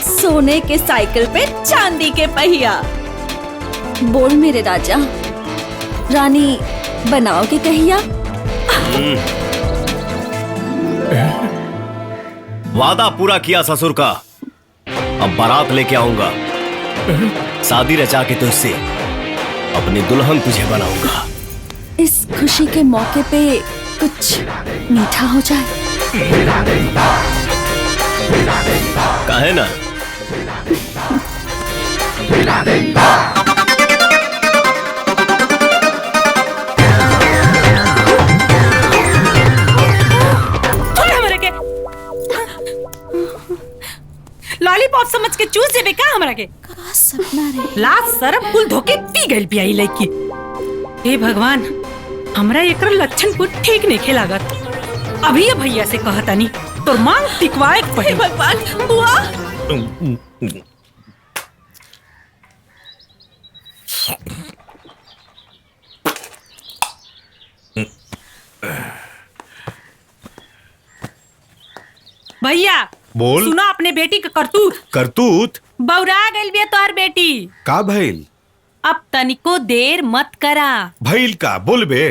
सोने के साइकिल पे चांदी के पहिया। बोल मेरे राजा, रानी बनाओगे कहिया? वादा पूरा किया ससुर का, अब बारात लेके आऊंगा। शादी रचा के तुझसे अपनी दुल्हन तुझे बनाऊंगा। इस खुशी के मौके पे कुछ मीठा हो जाए। काहे ना? लॉलीपॉप समझ के चूस देबे का हमरा के? सपना रे। लाज शरम कुल धोके पी गइल पियाई लड़की। हे भगवान, हमरा एकर लक्षण कुछ ठीक नहीं खेलागत। अभी ये भैया से कहतानी तोर मांग टिकवाए के पड़ी। भगवान, बुआ भैया बोल। सुना अपने बेटी का करतूत। करतूत बौरा गइल बिया तोहर बेटी। का भइल? अब तनिको देर मत करा। भइल का बोलबे?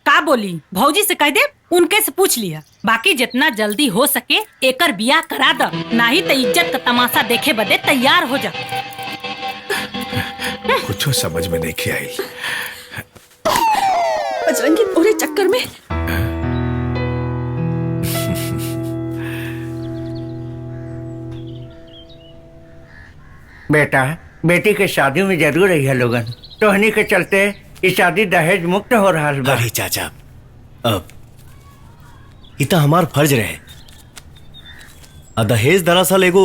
का बोली? भौजी से कह दे, उनके से पूछ लिया। बाकी जितना जल्दी हो सके एकर बियाह करा द, नहीं तो इज्जत का तमाशा देखे बदे तैयार हो जा। कुछ समझ में नहीं आई। बजरंगी पूरे चक्कर में बेटा बेटी के शादी में जरूर रही है लोगन। तोहनी के चलते ये शादी दहेज मुक्त हो रहा है। अरे चाचा, अब इतना हमार फर्ज रहे। दहेज दरअसल एगो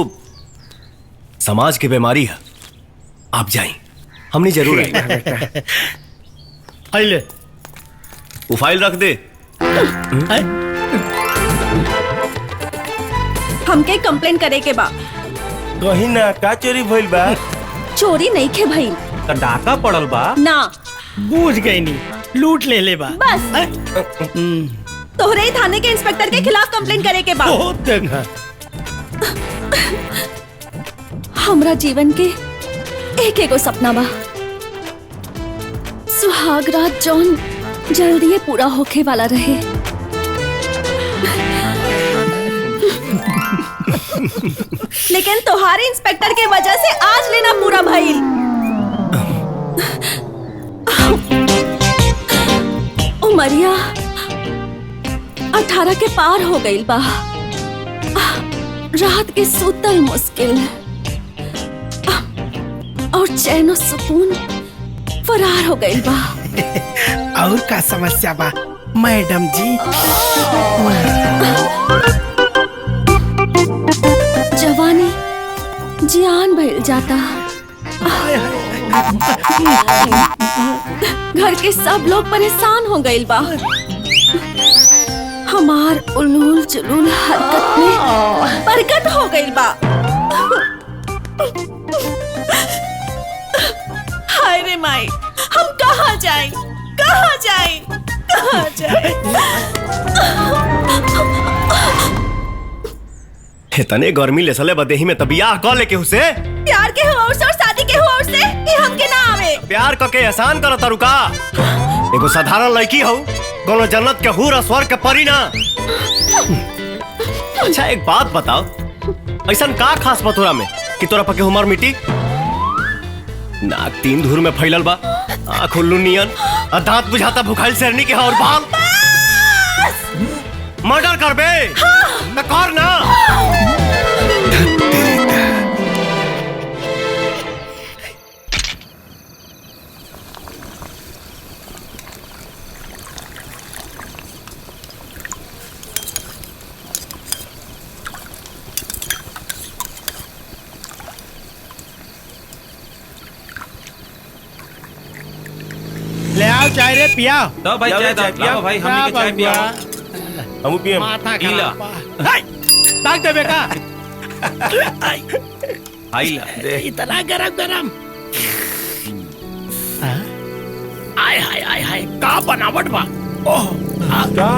समाज की बीमारी है। आप जाएं, हमने जरूर आएंगे। ले वो फाइल रख दे। हमके कंप्लेन करे के बा। कहीं ना का चोरी भइल बा? चोरी नहीं खे भइल, त डाका पड़ल बा ना। बूझ गई नी, लूट ले ले बा। बस तोहरे ही थाने के इंस्पेक्टर के खिलाफ कंप्लेन करे के बा। हमरा जीवन के एक एगो सपना बा, सुहाग रात जौन जल्दी पूरा होके वाला रहे। लेकिन तोहारे इंस्पेक्टर के वजह से आज लेना पूरा भइल। उमरिया 18 के पार हो गई बा। रात के सुतल मुश्किल और चैन और सुकून फरार हो गई बा। और का समस्या बा मैडम जी? जवानी जियान भइल जाता। घर के सब लोग परेशान हो गइल बा। हमार उलूल जुलूल हरकत में बरकत हो गइल बा। हाय रे माई, हम कहाँ जाएं? कहाँ जाएं? कहाँ जाएं? इतने गर्मी ले सले बदेही में तबिया कॉल लेके उसे प्यार के हुआ और शादी के हुआ से ये हमके ना आवे। प्यार क के एहसान करत रुका। एगो साधारण लड़की हो, कोनो जन्नत के हूर और स्वर्ग के परी ना। अच्छा एक बात बताओ, ऐसा का खास बतोरा में कि तोरा पके उमर मिटी? नाक 3 धूर में फैलल बा, आँख उल्लू नियन, और दांत बुझाता भुखाइल शेरनी के और बाल। मर्डर कर बे, न कर ना। चाय रे पिया दो भाई चाय दो भाई हमनी के चाय पिया हम पिए माथा खराब ताक देबे का आइला इतना गरम गरम आय हाय आय हाय का बनावट बा ओह का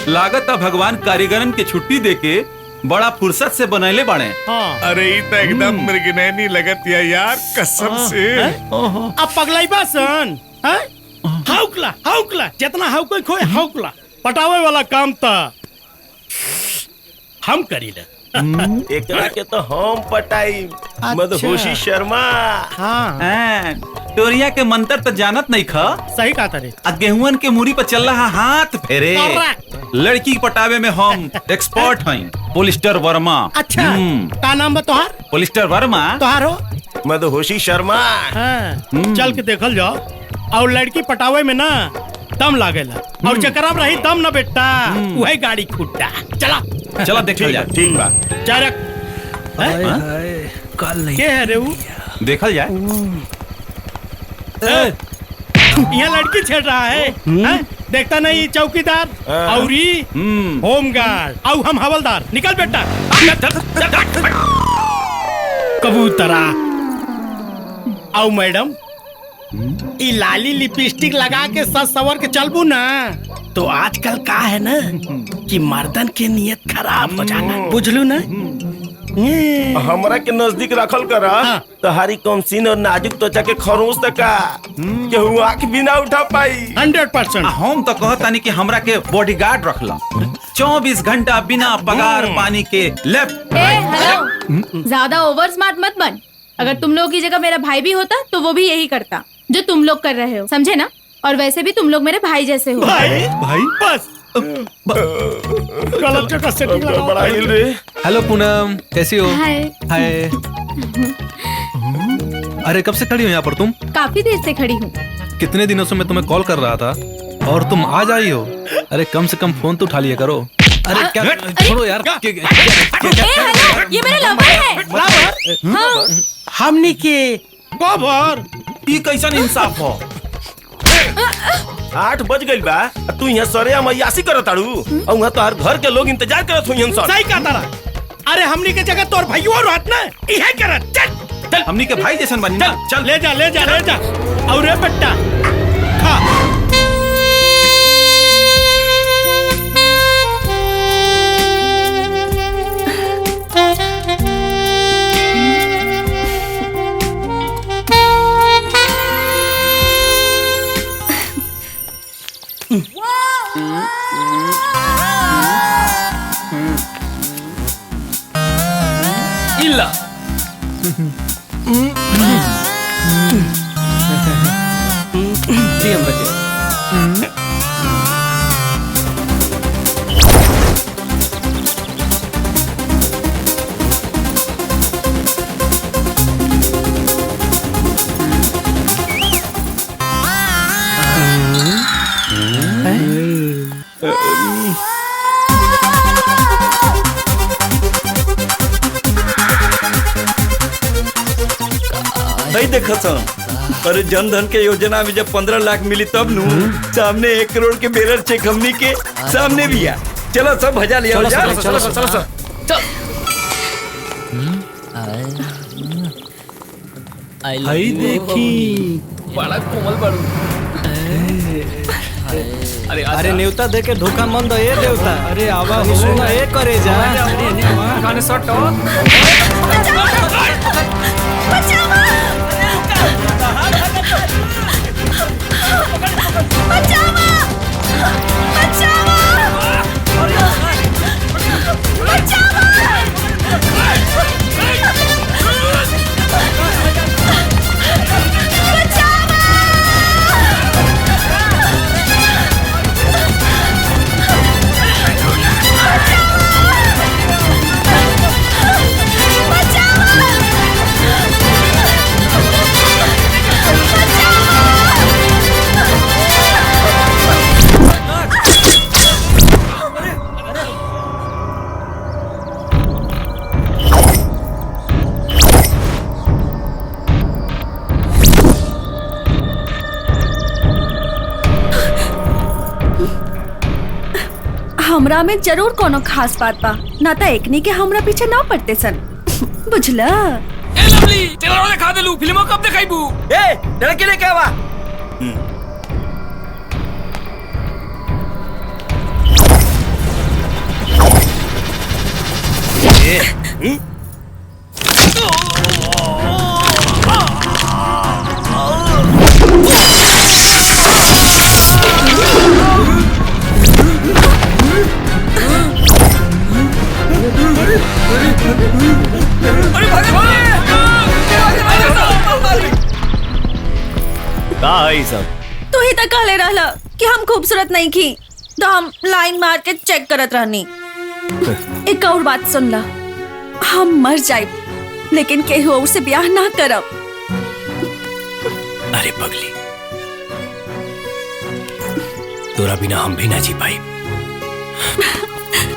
लागत भगवान कारीगरन के छुट्टी देके बड़ा फुर्सत से बनैले बाड़े। अरे ये तो एकदम मृगनैनी लगत यार कसम से। अब पगलाई बासन हाउकला जितना हाउक खोए हाउकला पटावे वाला काम था हम करी ले। एकरा के तो हम पटाई मदहोशी शर्मा। हाँ टोरिया के मंत्र तो जानत नहीं खा। सही कहा तारे। गेहूं के मूरी पर चल रहा हाथ फेरे। लड़की पटावे में हम एक्सपर्ट हैं। पोलिस्टर वर्मा। अच्छा का नाम बतोहार? पोलिस्टर वर्मा। तोहार हो? मदहोशी शर्मा। चल के देखल जाओ। और लड़की पटावे में ना दम लागेला और जकरा रही दम ना बेटा वही गाड़ी खुट्टा। चला चला देखल जा। ठीक बा चारक कल नहीं के है रे वो देखल जाए। यहाँ लड़की छेड़ रहा है देखता नहीं चौकीदार और होमगार्ड और हम हवलदार। निकल बेटा कबूतरा। आओ मैडम ई लाली लिपस्टिक लगा के सज सवर के चलबू ना तो आजकल का है ना कि मर्दन के नियत खराब हो जाना बुझलू ना। हमरा के नजदीक रखल करा तहारी कमसीन और नाजुक त्वचा के खरोंच तक केहू आँख भी ना उठा पाई। 100%। हम तो कहतानी कि हमरा के बॉडीगार्ड रखला 24 घंटा बिना पगार पानी के लेफ्ट। हेलो ज्यादा ओवर स्मार्ट मत बन। अगर तुम लोग की जगह मेरा भाई भी होता तो वो भी यही करता जो तुम लोग कर रहे हो, समझे ना? और वैसे भी तुम लोग मेरे भाई जैसे हो। भाई बस गलत जगह सेटिंग लगा बड़ा हिल रे। हेलो पूनम कैसी हो? हाय हाय। अरे कब से खड़ी हो यहाँ पर तुम? काफी देर से खड़ी हूँ। कितने दिनों से मैं तुम्हें कॉल कर रहा था और तुम आज आई हो। अरे कम से कम फोन तो उठा लिया करो। अरे क्या छोड़ो यार। हेलो ये मेरा लवर है। लवर? हाँ। हमनी के कवर ई कैसन इंसाफ हो? 8 बज गइल बा तू यहाँ सरे मैयासी करत ताड़ू और वहाँ तोहार घर के लोग इंतजार करत हुई हैं। सही कहा तारा। अरे हमनी के जगह तोर भाई और रहत ना इहे करत। चल हमनी के भाई जैसन बनी ना। चल ले जा और रे बेटा खा। इल्ला जी हम बचे। नहीं देखा सन। अरे जन धन के योजना में जब 15 लाख मिली तब नू सामने 1 करोड़ के बेरर चेक हमनी के सामने भी आ। चलो सब भजा लिया। चल आई देखी बड़ा कोमल बड़ू। अरे नेवता दे के धोखा मन दो ये देवता। अरे आवा हो सुना ये करे जा। खाने सट हमरा में जरूर कोनो खास बात बा, ना तो एकनी के हमरा पीछे ना पड़ते सन। बुझला? ए लवली, चलो दिखा दे लू, फिल्मों कब दिखाईबू? ए, लड़की लेके आवा। का है सब? तू ही तो कहले रहला कि हम खूबसूरत नहीं की, तो हम लाइन मार के चेक करत रहनी। एक और बात सुन ला, हम मर जाए लेकिन केहू और से ब्याह ना करब। अरे पगली, तोरा बिना हम भी ना जी पाई।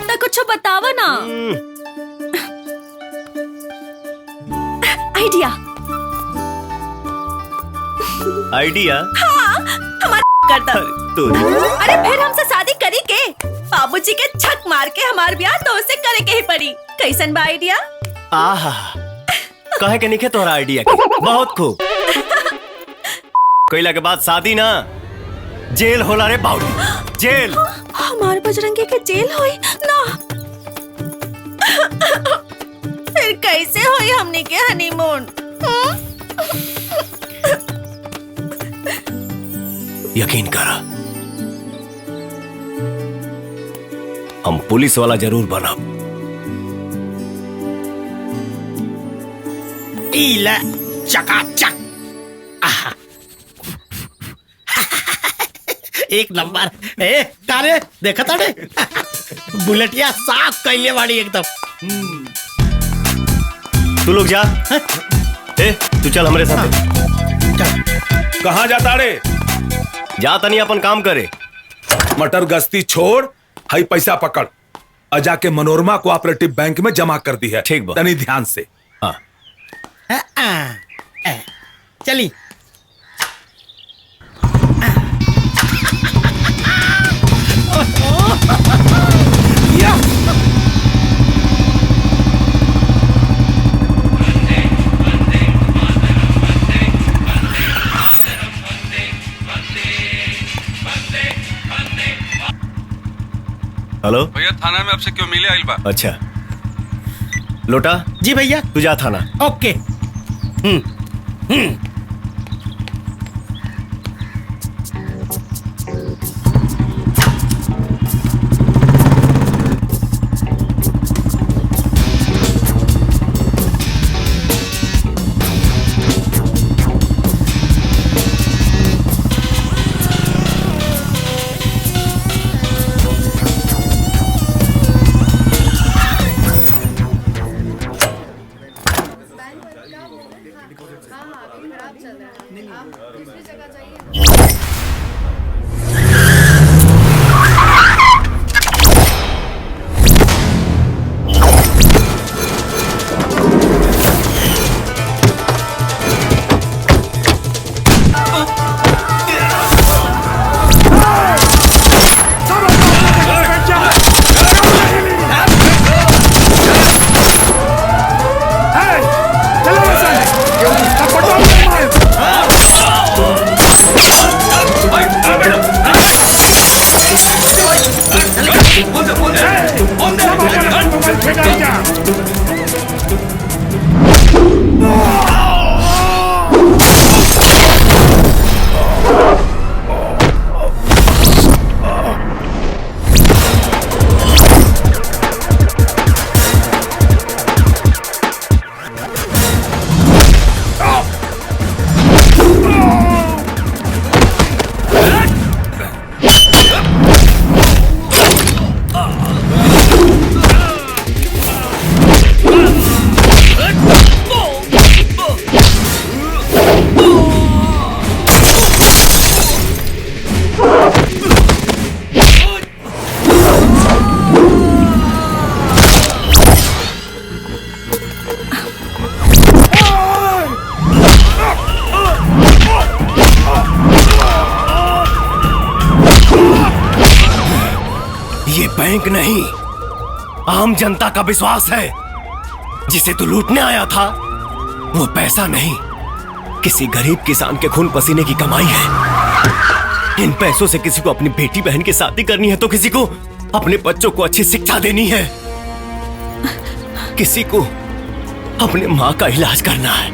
तो कुछ बतावा ना। आइडिया। आइडिया? हाँ, हमारा करता। तू अरे फिर हमसे शादी करी के बाबूजी के छक मार के हमार ब्याह तो उसे करे के ही पड़ी। कैसन बा आइडिया? आहा, कहे के निके तोरा आइडिया के बहुत खूब। कोयला के बाद शादी ना, जेल होला रे बाउली, जेल। हमारे बजरंगी के जेल होई ना। फिर कैसे होई हमने के हनीमून? यकीन करा, हम पुलिस वाला जरूर बनब। इला चकाचक। आहा। एक नंबर। ए कारे देखा ताड़े बुलेटिया साफ कैले वाली एकदम। तू लोग जा। ए तू चल हमारे साथ। कहाँ जाता रे? जा तनी अपन काम करे। मटर गश्ती छोड़, हाई पैसा पकड़ और जाके मनोरमा कोऑपरेटिव बैंक में जमा कर दी है। ठीक बा। तनी ध्यान से। हाँ। चली। हेलो भैया, थाना में आपसे क्यों मिले आइल बा? अच्छा लोटा। जी भैया। तू जा थाना। ओके। बैंक नहीं, आम जनता का विश्वास है। जिसे तू लूटने आया था वो पैसा नहीं, किसी गरीब किसान के खून पसीने की कमाई है। इन पैसों से किसी को अपनी बेटी बहन की शादी करनी है, तो किसी को अपने बच्चों को अच्छी शिक्षा देनी है, किसी को अपने माँ का इलाज करना है।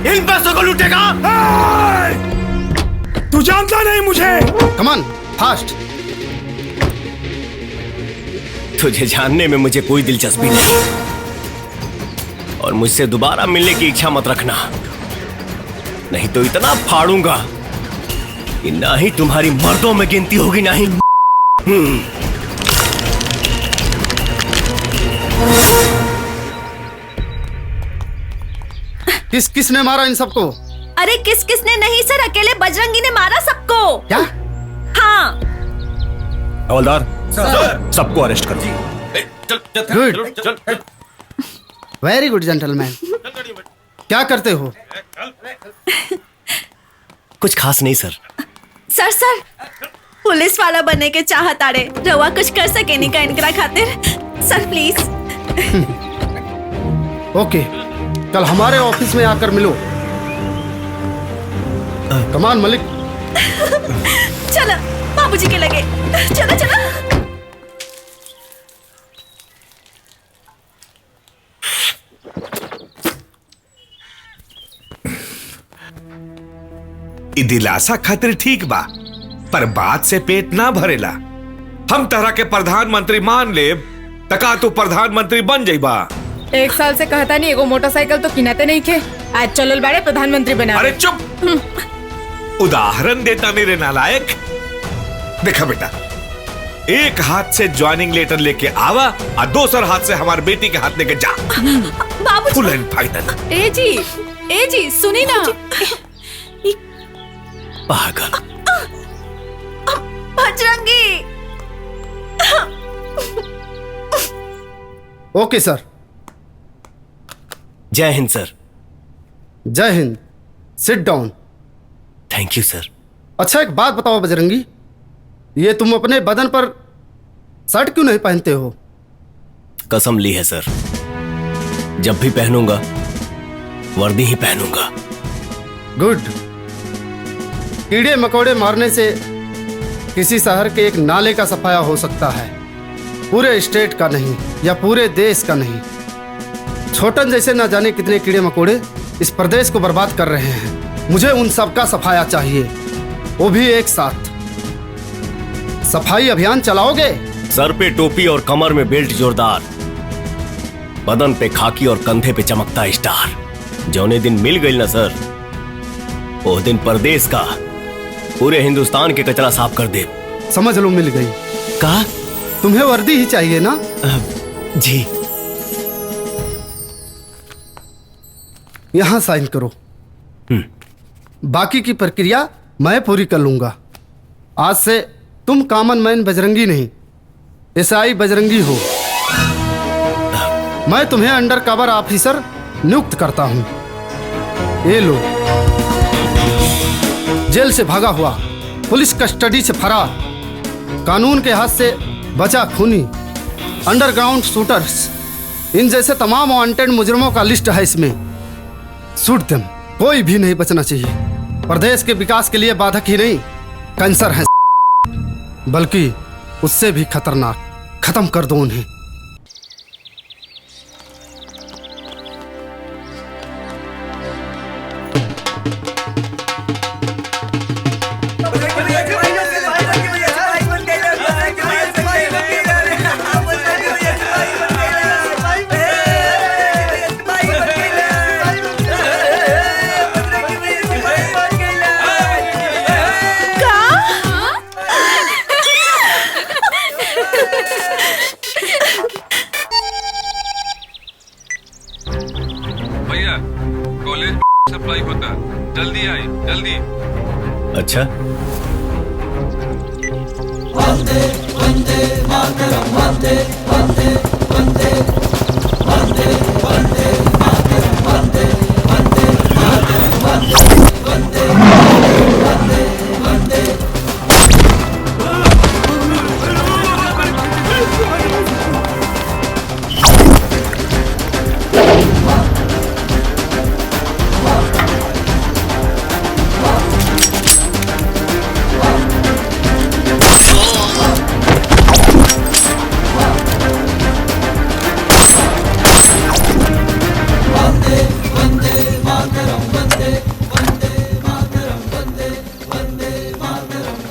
इन पैसों को लूटेगा। तू जानता नहीं मुझे। कमान फास्ट। तुझे जानने में मुझे कोई दिलचस्पी नहीं, और मुझसे दोबारा मिलने की इच्छा मत रखना, नहीं तो इतना फाड़ूंगा कि ना ही तुम्हारी मर्दों में गिनती होगी ना ही। किसने मारा इन सबको? अरे किसने नहीं सर, अकेले बजरंगी ने मारा सबको। क्या? हाँ। हवलदार सबको अरेस्ट कर दी। Good, very good gentleman. क्या करते हो? कुछ खास नहीं सर। सर पुलिस वाला बनने के चाहत आड़े रवा कुछ कर सके नहीं का इनकरा खातिर। सर प्लीज। ओके, कल हमारे ऑफिस में आकर मिलो। कमान मलिक। चलो बाबूजी के लगे। चलो चलो। दिलासा खातिर ठीक बा, पर बात से पेट ना भरेला। हम तरह के प्रधानमंत्री मान ले, तका तू प्रधानमंत्री बन जाइबा। 1 साल से कहता नहीं एगो मोटरसाइकिल तो किनाते नहीं खे, आज चलल बाड़े प्रधानमंत्री बना। अरे चुप, उदाहरण देता नहीं रे नालायक। देखा बेटा, एक हाथ से ज्वाइनिंग लेटर लेके आवा और दूसर हाथ से हमारी बेटी के हाथ लेके जा। बाबूजी। फुल एंड फाइनल। ए जी सुनी ना। पागल। बजरंगी। ओके सर। जय हिंद सर। जय हिंद। Sit down. Thank you sir. अच्छा एक बात बताओ बजरंगी, ये तुम अपने बदन पर शर्ट क्यों नहीं पहनते हो? कसम ली है सर, जब भी पहनूंगा वर्दी ही पहनूंगा। गुड। कीड़े मकोड़े मारने से किसी शहर के एक नाले का सफाया हो सकता है, पूरे स्टेट का नहीं या पूरे देश का नहीं। छोटन जैसे ना जाने कितने कीड़े मकोड़े इस प्रदेश को बर्बाद कर रहे हैं। मुझे उन सब का सफाया चाहिए, वो भी एक साथ। सफाई अभियान चलाओगे? सर पे टोपी और कमर में बेल्ट जोरदार, बदन पे खाकी और कंधे पे चमकता स्टार। जौने दिन मिल गई ना सर, वो दिन प्रदेश का, पूरे हिंदुस्तान के कचरा साफ कर दे। समझ लो मिल गई। कहा? तुम्हें वर्दी ही चाहिए ना? जी। यहां साइन करो। बाकी की प्रक्रिया मैं पूरी कर लूंगा। आज से तुम कॉमन मैन बजरंगी नहीं, एसआई बजरंगी हो। मैं तुम्हें अंडर कवर ऑफिसर नियुक्त करता हूं। ये लो। जेल से भागा हुआ, पुलिस कस्टडी से फरार, कानून के हाथ से बचा खूनी, अंडरग्राउंड शूटर्स, इन जैसे तमाम वांटेड मुजरिमों का लिस्ट है इसमें। शूट देम, कोई भी नहीं बचना चाहिए। प्रदेश के विकास के लिए बाधक ही नहीं, कैंसर है, बल्कि उससे भी खतरनाक। खत्म कर दो उन्हें। भैया कॉलेज सप्लाई होता, जल्दी आई जल्दी। अच्छा। वंदे वंदे मातरम, वंदे वंदे वंदे वंदे वंदे मातरम, वंदे वंदे मातरम, वंदे वंदे वंदे वंदे।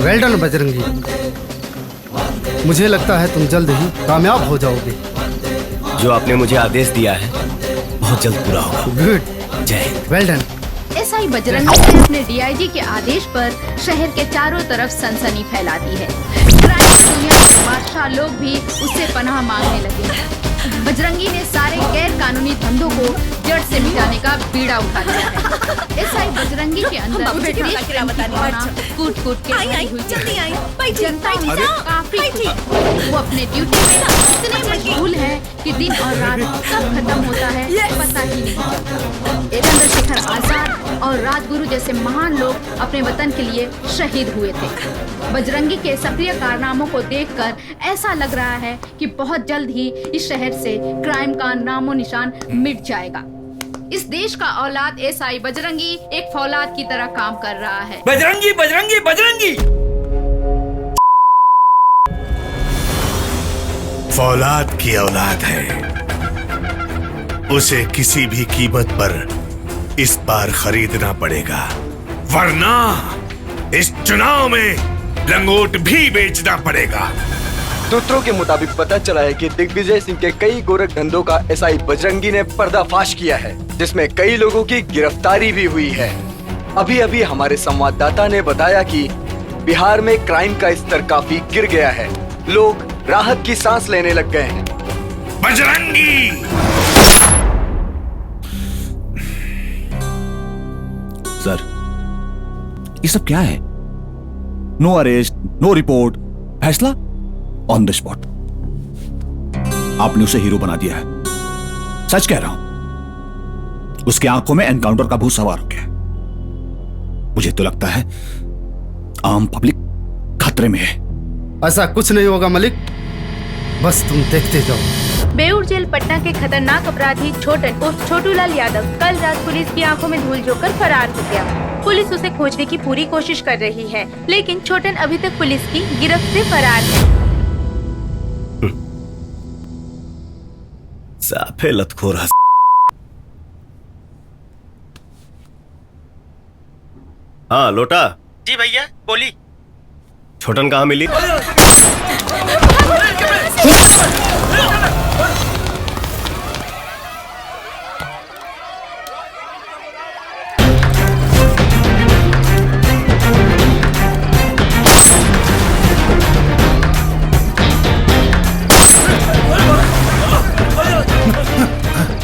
वेल डन बजरंगी। मुझे लगता है तुम जल्द ही कामयाब हो जाओगे। जो आपने मुझे आदेश दिया है बहुत जल्द पूरा होगा। गुड, जय हिंद। वेल डन। एसआई बजरंगी ने अपने डीआईजी के आदेश पर शहर के चारों तरफ सनसनी फैला दी है। क्राइम की दुनिया के बादशाह लोग भी उससे पनाह मांगने लगे। बजरंगी ने सारे गैर कानूनी धंधों को जड़ से मिटाने का बीड़ा उठा लिया है। एसआई बजरंगी के अंदर कूट कूट के भरी हुई जनता उनसे काफी खुश है। वो अपने ड्यूटी में इतने मशगूल है कि दिन और रात कब खत्म होता है पता ही नहीं चलता। चंद्रशेखर आजाद और राजगुरु जैसे महान लोग अपने वतन के लिए शहीद हुए थे। बजरंगी के सक्रिय कारनामों को देखकर ऐसा लग रहा है कि बहुत जल्द ही इस शहर से क्राइम का नामो निशान मिट जाएगा। इस देश का औलाद एसआई बजरंगी एक फौलाद की तरह काम कर रहा है। बजरंगी बजरंगी बजरंगी फौलाद की औलाद है, उसे किसी भी कीमत पर इस बार खरीदना पड़ेगा, वरना इस चुनाव में लंगोट भी बेचना पड़ेगा। सूत्रों के मुताबिक पता चला है कि दिग्विजय सिंह के कई गोरख धंधों का एसआई बजरंगी ने पर्दाफाश किया है, जिसमें कई लोगों की गिरफ्तारी भी हुई है। अभी अभी हमारे संवाददाता ने बताया कि बिहार में क्राइम का स्तर काफी गिर गया है, लोग राहत की सांस लेने लग गए हैं। बजरंगी! सर, ये सब क्या है? नो अरेस्ट, नो रिपोर्ट, फैसला ऑन द स्पॉट। आपने उसे हीरो बना दिया है। सच कह रहा हूं, उसकी आंखों में एनकाउंटर का भूत सवार हो गया। मुझे तो लगता है आम पब्लिक खतरे में है। ऐसा कुछ नहीं होगा मलिक, बस तुम देखते जाओ। बेऊर जेल पटना के खतरनाक अपराधी छोटन उर्फ छोटूलाल यादव कल रात पुलिस की आंखों में धूल झोंककर फरार हो गया। पुलिस उसे खोजने की पूरी कोशिश कर रही है, लेकिन छोटन अभी तक पुलिस की गिरफ्त से फरार है। साफे लतखोर। हाँ लोटा। जी भैया बोली। छोटन कहाँ मिली?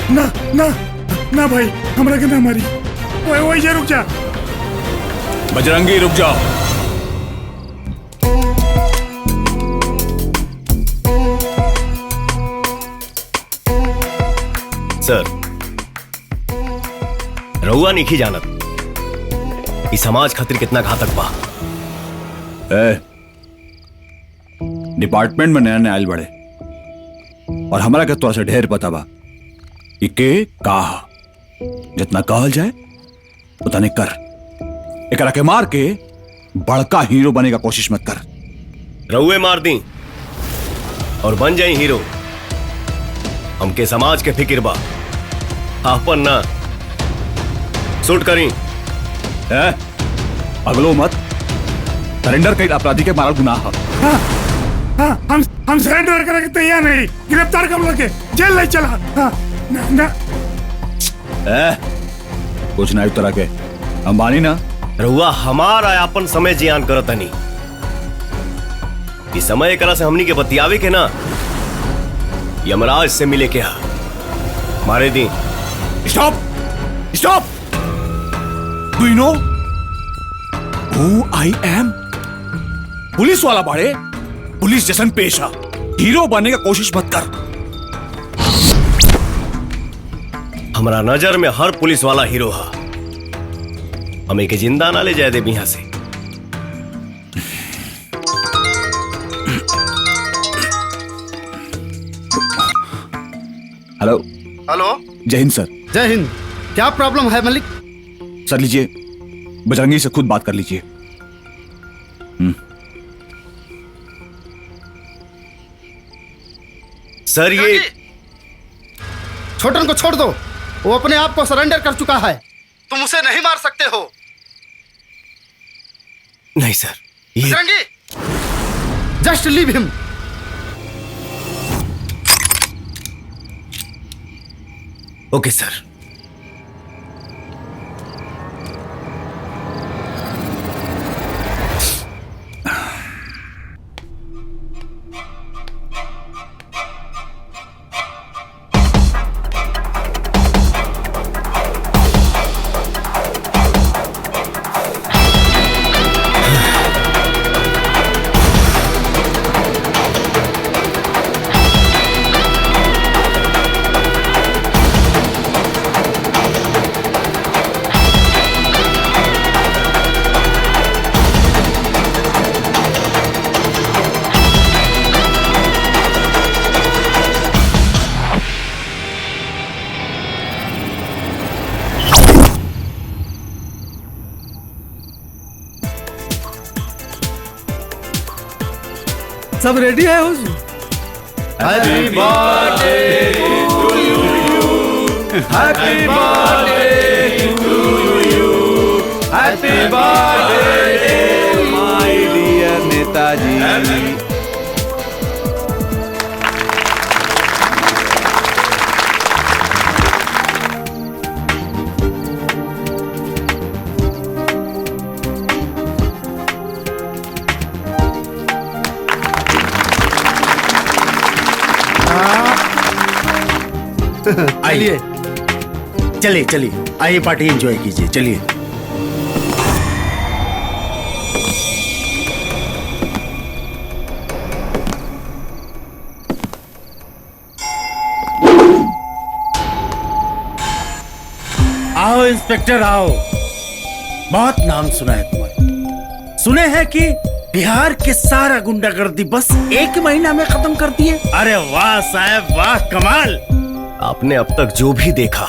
ना ना ना भाई, हमरा के ना मारी। वही ये रुक जा। बजरंगी रुक जाओ। सर, रहुआ नहीं जानत ई समाज खातिर कितना घातक बा। डिपार्टमेंट में नया नया आयल बड़े और हमारा के तोरा से ढेर पता बा कि के कहा जितना कहल जाए उतने कर। एकरा के मार के बड़का हीरो बने का कोशिश मत कर। रहुए मार दी और बन जाए हीरो। हमके समाज के फिक्र बा, आपन ना। शूट करी। अगलो मत। सरेंडर कई अपराधी के मारा गुनाह। हाँ, हम सरेंडर करने के तैयार नहीं। गिरफ्तार कर लगे जेल ले चला। हाँ, ना। कुछ ना तरह के अंबानी ना। रहुआ हमारा अपन समय जियान करत नहीं। इस समय करा से हमनी के बतियावे के ना, यमराज से मिले के हा मारे दी। Stop stop. Do you know who I M? Police वाला बाड़े, पुलिस जैसन पेशा। हीरो बनने का कोशिश मत कर। हमारा नजर में हर पुलिस वाला हीरो है। हमें के जिंदा ना ले जाए दे यहां से। हेलो। हेलो। जय हिंद सर। जय हिंद। क्या प्रॉब्लम है मलिक? सर लीजिए, बजरंगी से खुद बात कर लीजिए। सर ये छोटन को छोड़ दो, वो अपने आप को सरेंडर कर चुका है। तुम उसे नहीं मार सकते हो। नहीं sir, Bajrangi just leave him. Okay sir. सब रेडी है हुजूर? Happy birthday to you, happy birthday to you, happy birthday my dear Netaji. आइए, चलिए चलिए, आइए पार्टी एंजॉय कीजिए, चलिए। आओ इंस्पेक्टर आओ, बहुत नाम सुना है तुम्हारा। सुने हैं कि बिहार के सारा गुंडागर्दी बस 1 महीना में खत्म कर दिए। अरे वाह साहब वाह, कमाल। आपने अब तक जो भी देखा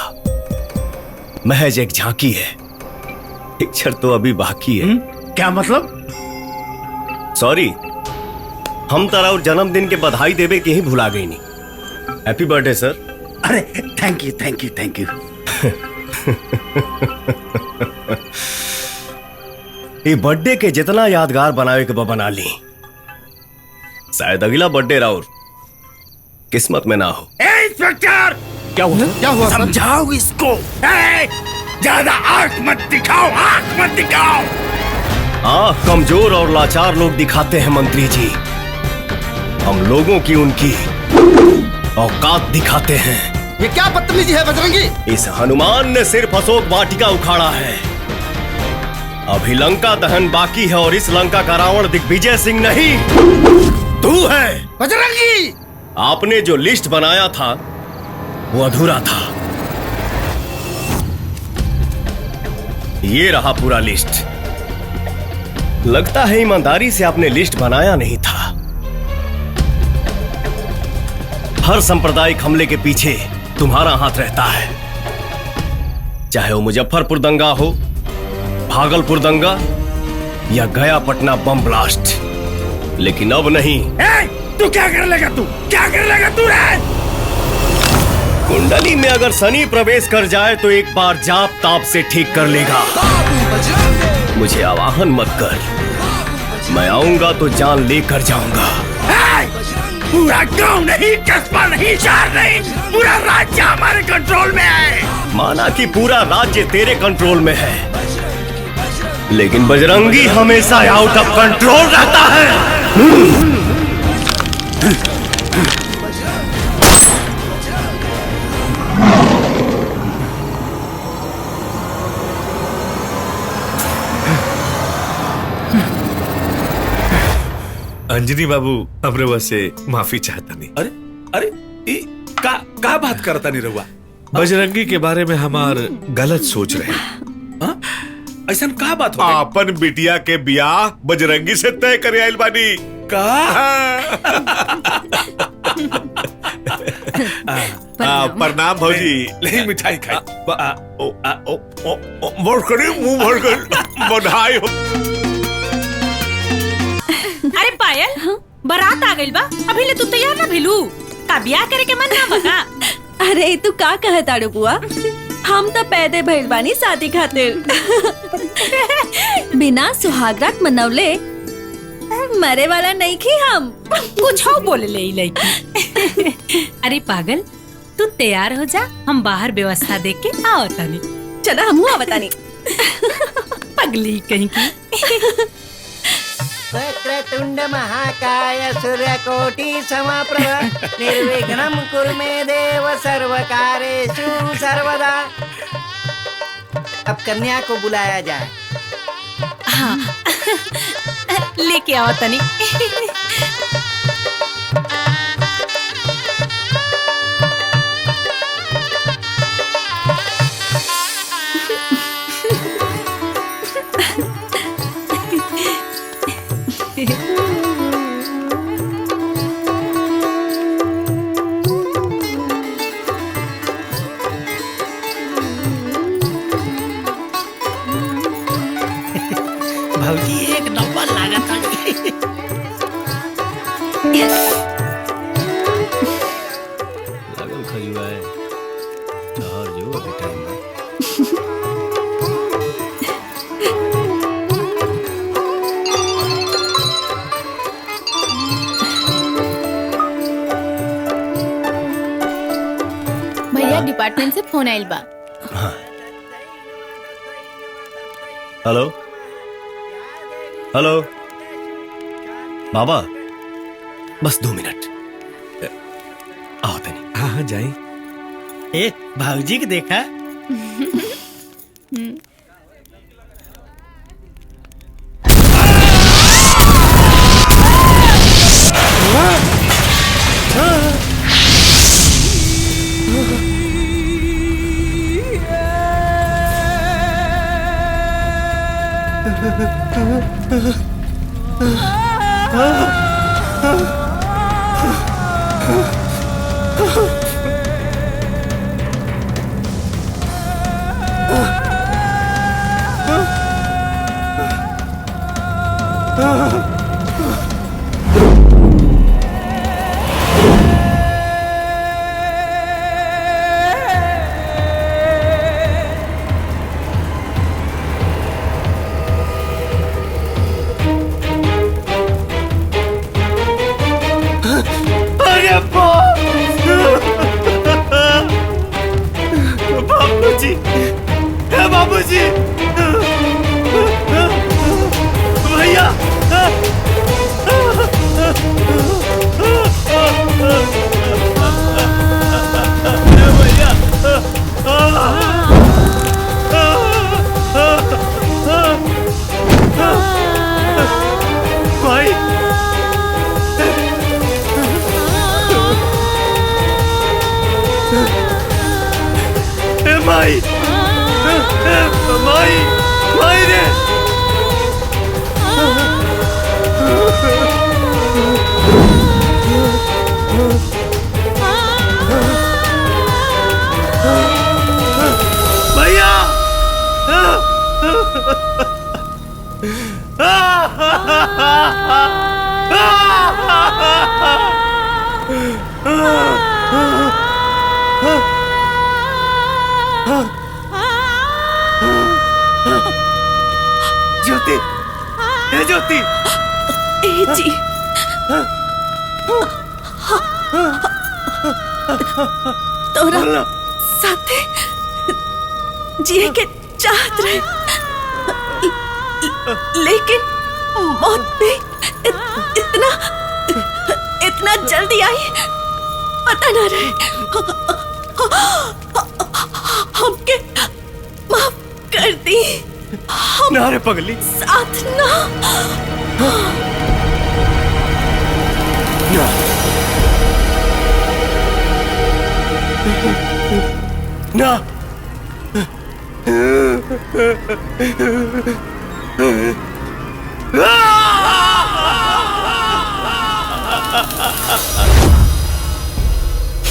महज एक झांकी है, पिक्चर तो अभी बाकी है। क्या मतलब? सॉरी, हम तरह और जन्मदिन के बधाई देवे के ही भुला गई नहीं। हैप्पी बर्थडे सर। अरे thank you thank you thank you. ये बर्थडे के जितना यादगार बनावे के बना ली, शायद अगला बर्थडे राउर किस्मत में ना हो। इंस्पेक्टर क्या हुआ? क्या हुआ? समझाओ इसको। ज्यादा आंख मत दिखाओ, आंख मत दिखाओ। आंख कमजोर और लाचार लोग दिखाते हैं मंत्री जी, हम लोगों की उनकी औकात दिखाते हैं। ये क्या बदतमीजी है बजरंगी? इस हनुमान ने सिर्फ अशोक वाटिका उखाड़ा है, अभी लंका दहन बाकी है, और इस लंका का रावण दिग्विजय सिंह नहीं, तू है बजरंगी। आपने जो लिस्ट बनाया था वो अधूरा था, ये रहा पूरा लिस्ट। लगता है ईमानदारी से आपने लिस्ट बनाया नहीं था। हर सांप्रदायिक हमले के पीछे तुम्हारा हाथ रहता है, चाहे वो मुजफ्फरपुर दंगा हो, भागलपुर दंगा या गया पटना बम ब्लास्ट, लेकिन अब नहीं। तू क्या कर लेगा? तू क्या कर लेगा? तू रे कुंडली में अगर शनि प्रवेश कर जाए तो एक बार जाप ताप से ठीक कर लेगा। मुझे आवाहन मत कर, मैं आऊंगा तो जान लेकर जाऊंगा। पूरा गांव नहीं, कस्बा नहीं, शहर नहीं, पूरा राज्य हमारे कंट्रोल में है। माना कि पूरा राज्य तेरे कंट्रोल में है, लेकिन बजरंगी हमेशा आउट ऑफ कंट्रोल रहता है। अंजनी बाबू हमरे वह से माफी चाहता नहीं। अरे अरे का बात करता नहीं रहुआ? बजरंगी के बारे में हमार गलत सोच रहे हैं। ऐसा का बात हो? आपन बिटिया के ब्याह बजरंगी से तय करे आइल बानी का? प्रणाम भौजी। ले मिठाई खाई। भर करी मुंह भर कर बधाई हो। अरे पायल, बारात आ गइल बा, अभी ले तू तैयार ना भेलू? का ब्याह करे के मन ना बका? अरे तू का कहताड़ू बुआ, हम तो पैदे भइल बानी शादी खातिर। बिना सुहागरात मनवले मरे वाला नहीं की हम। कुछ हो बोले ले लड़की। अरे पागल, तू तैयार हो जा, हम बाहर व्यवस्था देख के आओ तनी। चला हम बतानी। पगली कहीं की। वक्रतुंड महाकाय सूर्यकोटि समप्रभ निर्विघ्नं कुरु मे देव सर्वकारेषु सर्वदा। अब कन्या को बुलाया जाए। हाँ लेके आओ तनी। भौजी एक नंबर लागत लागल खजुआ है और जो अभी टाइम भैया डिपार्टमेंट से फोन आइल बा। हेलो हेलो बाबा, बस 2 मिनट आओ तनी। हाँ हाँ जाए। ए भाऊजी के देखा। बाबूजी, बाबूजी, भैया, भाई, माई, माई, माई रे, भैया, ज्योति, हे ज्योति, जी, तोरा साथे जिए के चाहत रहे, लेकिन मौत पे इतना जल्दी आई पता न रहे। हमके माफ कर दी। ना रे पगली, साथ ना। ना,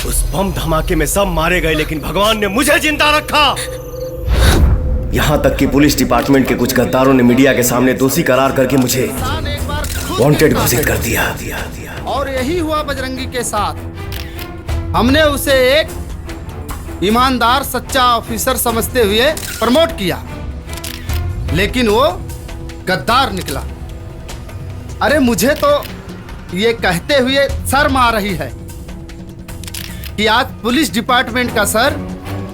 उस बम धमाके में सब मारे गए, लेकिन भगवान ने मुझे जिंदा रखा। यहाँ तक कि पुलिस डिपार्टमेंट के कुछ गद्दारों ने मीडिया के सामने दोषी करार करके मुझे वांटेड घोषित कर दिया। और यही हुआ बजरंगी के साथ। हमने उसे एक ईमानदार सच्चा ऑफिसर समझते हुए प्रमोट किया, लेकिन वो गद्दार निकला। अरे मुझे तो ये कहते हुए शर्म आ रही है कि आज पुलिस डिपार्टमेंट का सर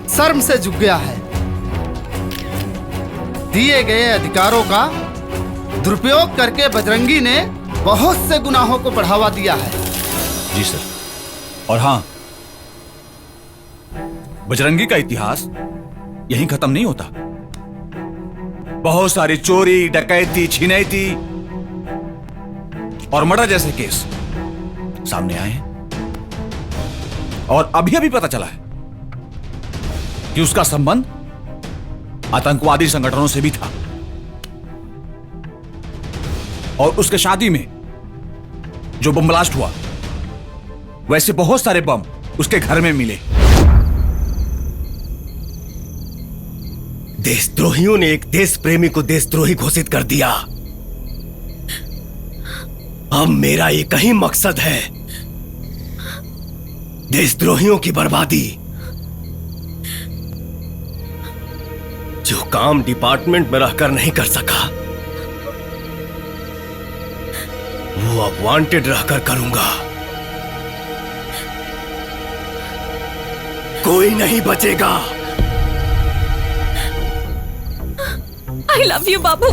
शर्म से झुक गया है। दिए गए अधिकारों का दुरुपयोग करके बजरंगी ने बहुत से गुनाहों को बढ़ावा दिया है। जी सर। और हाँ, बजरंगी का इतिहास यहीं खत्म नहीं होता। बहुत सारी चोरी, डकैती, छिनैती और मर्डर जैसे केस सामने आए हैं। और अभी अभी पता चला है कि उसका संबंध आतंकवादी संगठनों से भी था। और उसके शादी में जो बम ब्लास्ट हुआ, वैसे बहुत सारे बम उसके घर में मिले। देशद्रोहियों ने एक देश प्रेमी को देशद्रोही घोषित कर दिया। अब मेरा एक ही मकसद है, देशद्रोहियों की बर्बादी। जो काम डिपार्टमेंट में रहकर नहीं कर सका, वो अब वांटेड रहकर करूंगा। कोई नहीं बचेगा। आई लव यू बाबू।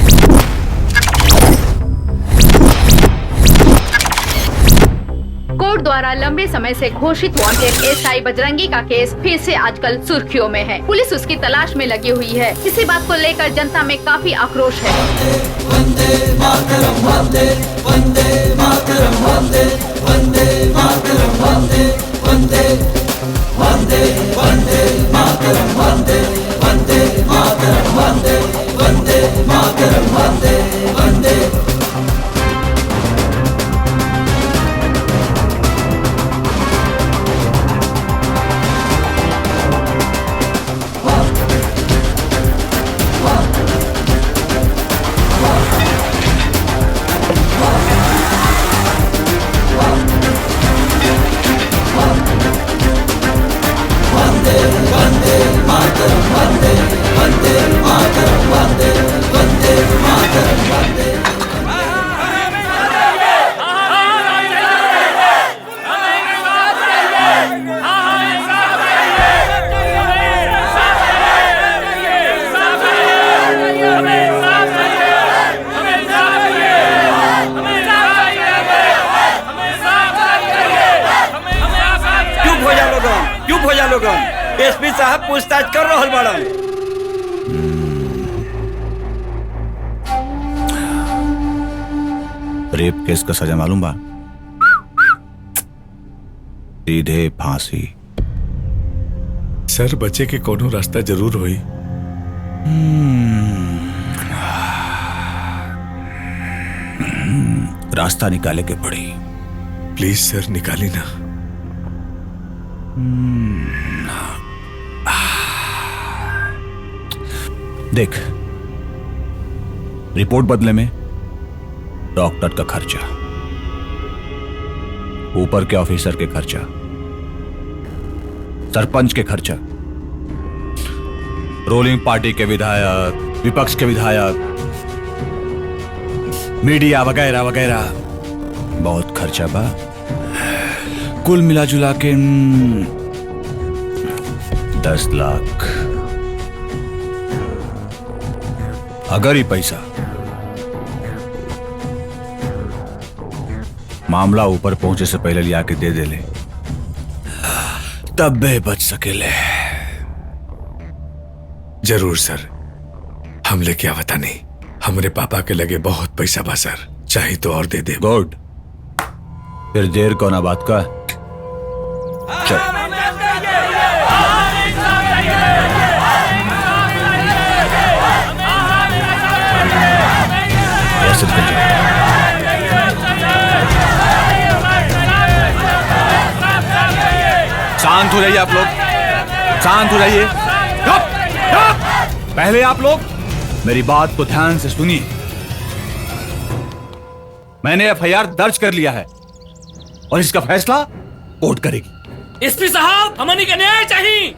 कोर्ट द्वारा लंबे समय से घोषित वांटेड एसआई बजरंगी का केस फिर से आजकल सुर्खियों में है। पुलिस उसकी तलाश में लगी हुई है। इसी बात को लेकर जनता में काफी आक्रोश है। वंदे मातरम वंदे वंदे मातरम वंदे वंदे मातरम वंदे वंदे वंदे वंदे मातरम वंदे वंदे मातरम वंदे वंदे मातरम वंदे वंदे। एसपी साहब पूछताछ कर रहल बाड़न। रेप केस का सजा मालूम बा? सीधे फांसी। सर बचे के कोनो रास्ता जरूर होई। रास्ता निकाले के पड़ी। प्लीज सर निकाली ना। देख, रिपोर्ट बदले में डॉक्टर का खर्चा, ऊपर के ऑफिसर के खर्चा, सरपंच के खर्चा, रोलिंग पार्टी के विधायक, विपक्ष के विधायक, मीडिया वगैरह वगैरह, बहुत खर्चा बा। कुल मिला जुला के 10 लाख। अगर ही पैसा मामला ऊपर पहुंचे से पहले लिया के दे दे ले, तब बे बच सकेले। जरूर सर, हम लेके आवता नहीं। हमरे पापा के लगे बहुत पैसा बा सर, चाहे तो और दे दे। गुड, फिर देर कोना बात का। चल। शांत हो जाइए आप लोग, शांत हो जाइए। पहले आप लोग मेरी बात को ध्यान से सुनिए। मैंने एफआईआर दर्ज कर लिया है और इसका फैसला कोर्ट करेगी। एसपी साहब, हमनी के न्याय चाहिए।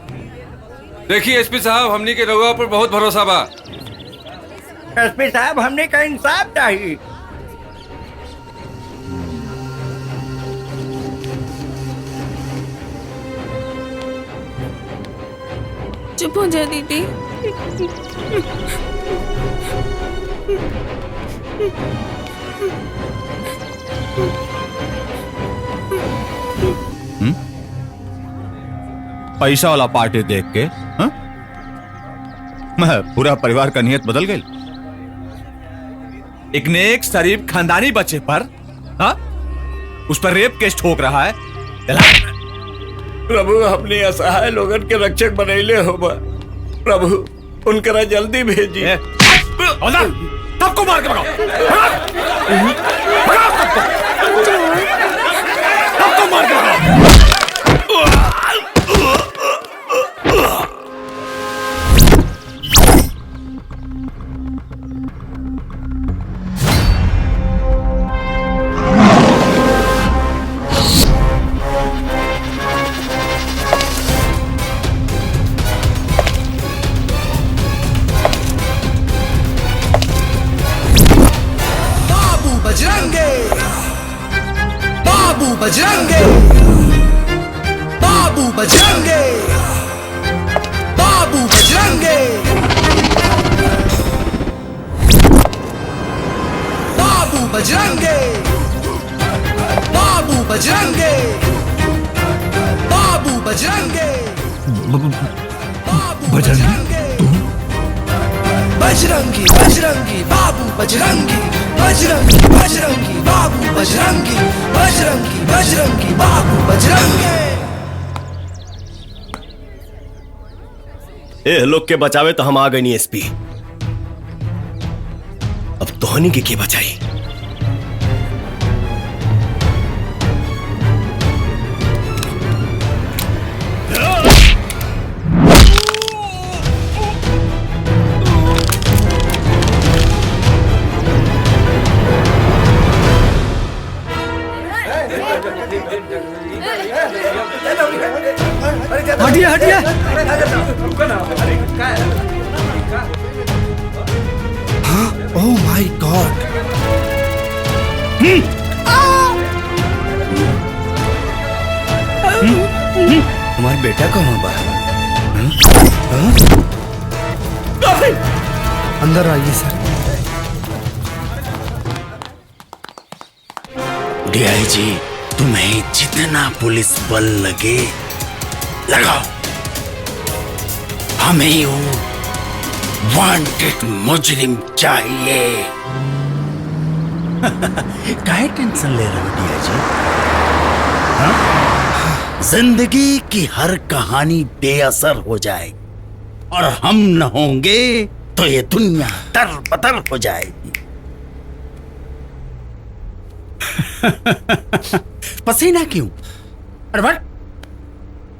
देखिए एसपी साहब, हमनी के रउआ पर बहुत भरोसा बा। एसपी साहब, हमने का इंसाफ चाहिए। चुप हो जा दीदी। पैसा वाला पार्टी देख के पूरा परिवार का नियत बदल गई। एक नेक शरीफ खानदानी बच्चे पर उस पर रेप केस ठोक रहा है। प्रभु अपने असहाय लोगन के रक्षक बनैले हो प्रभु उनकरा जल्दी भेजिए। सबको मार के भगाओ, सबको मार के भगाओ। बजरंगे, बाबू बजरंगे, बाबू बजरंगे, बाबू बजरंगे, बाबू बजरंगे, बाबू बजरंगे, बजरंगी बजरंगी बाबू बजरंगी, बजरंगी बजरंगी बाबू बजरंगी, बजरंगी बजरंगी बाबू बजरंगी। ए लोग के बचावे तो हम आ गए नहीं एसपी। अब तोहनी के बचाई। हटिए हटिए। Oh my God. तुम्हारा बेटा कहाँ बा? अंदर आइए सर। डीआईजी तुम्हें जितना पुलिस बल लगे लगाओ, हमें वो वांटेड मुजरिम चाहिए। काहे टेंशन ले रहे हो डीआईजी? जिंदगी की हर कहानी बेअसर हो जाएगी और हम न होंगे तो ये दुनिया तर-बतर हो जाएगी। पसीना क्यों? अरे बट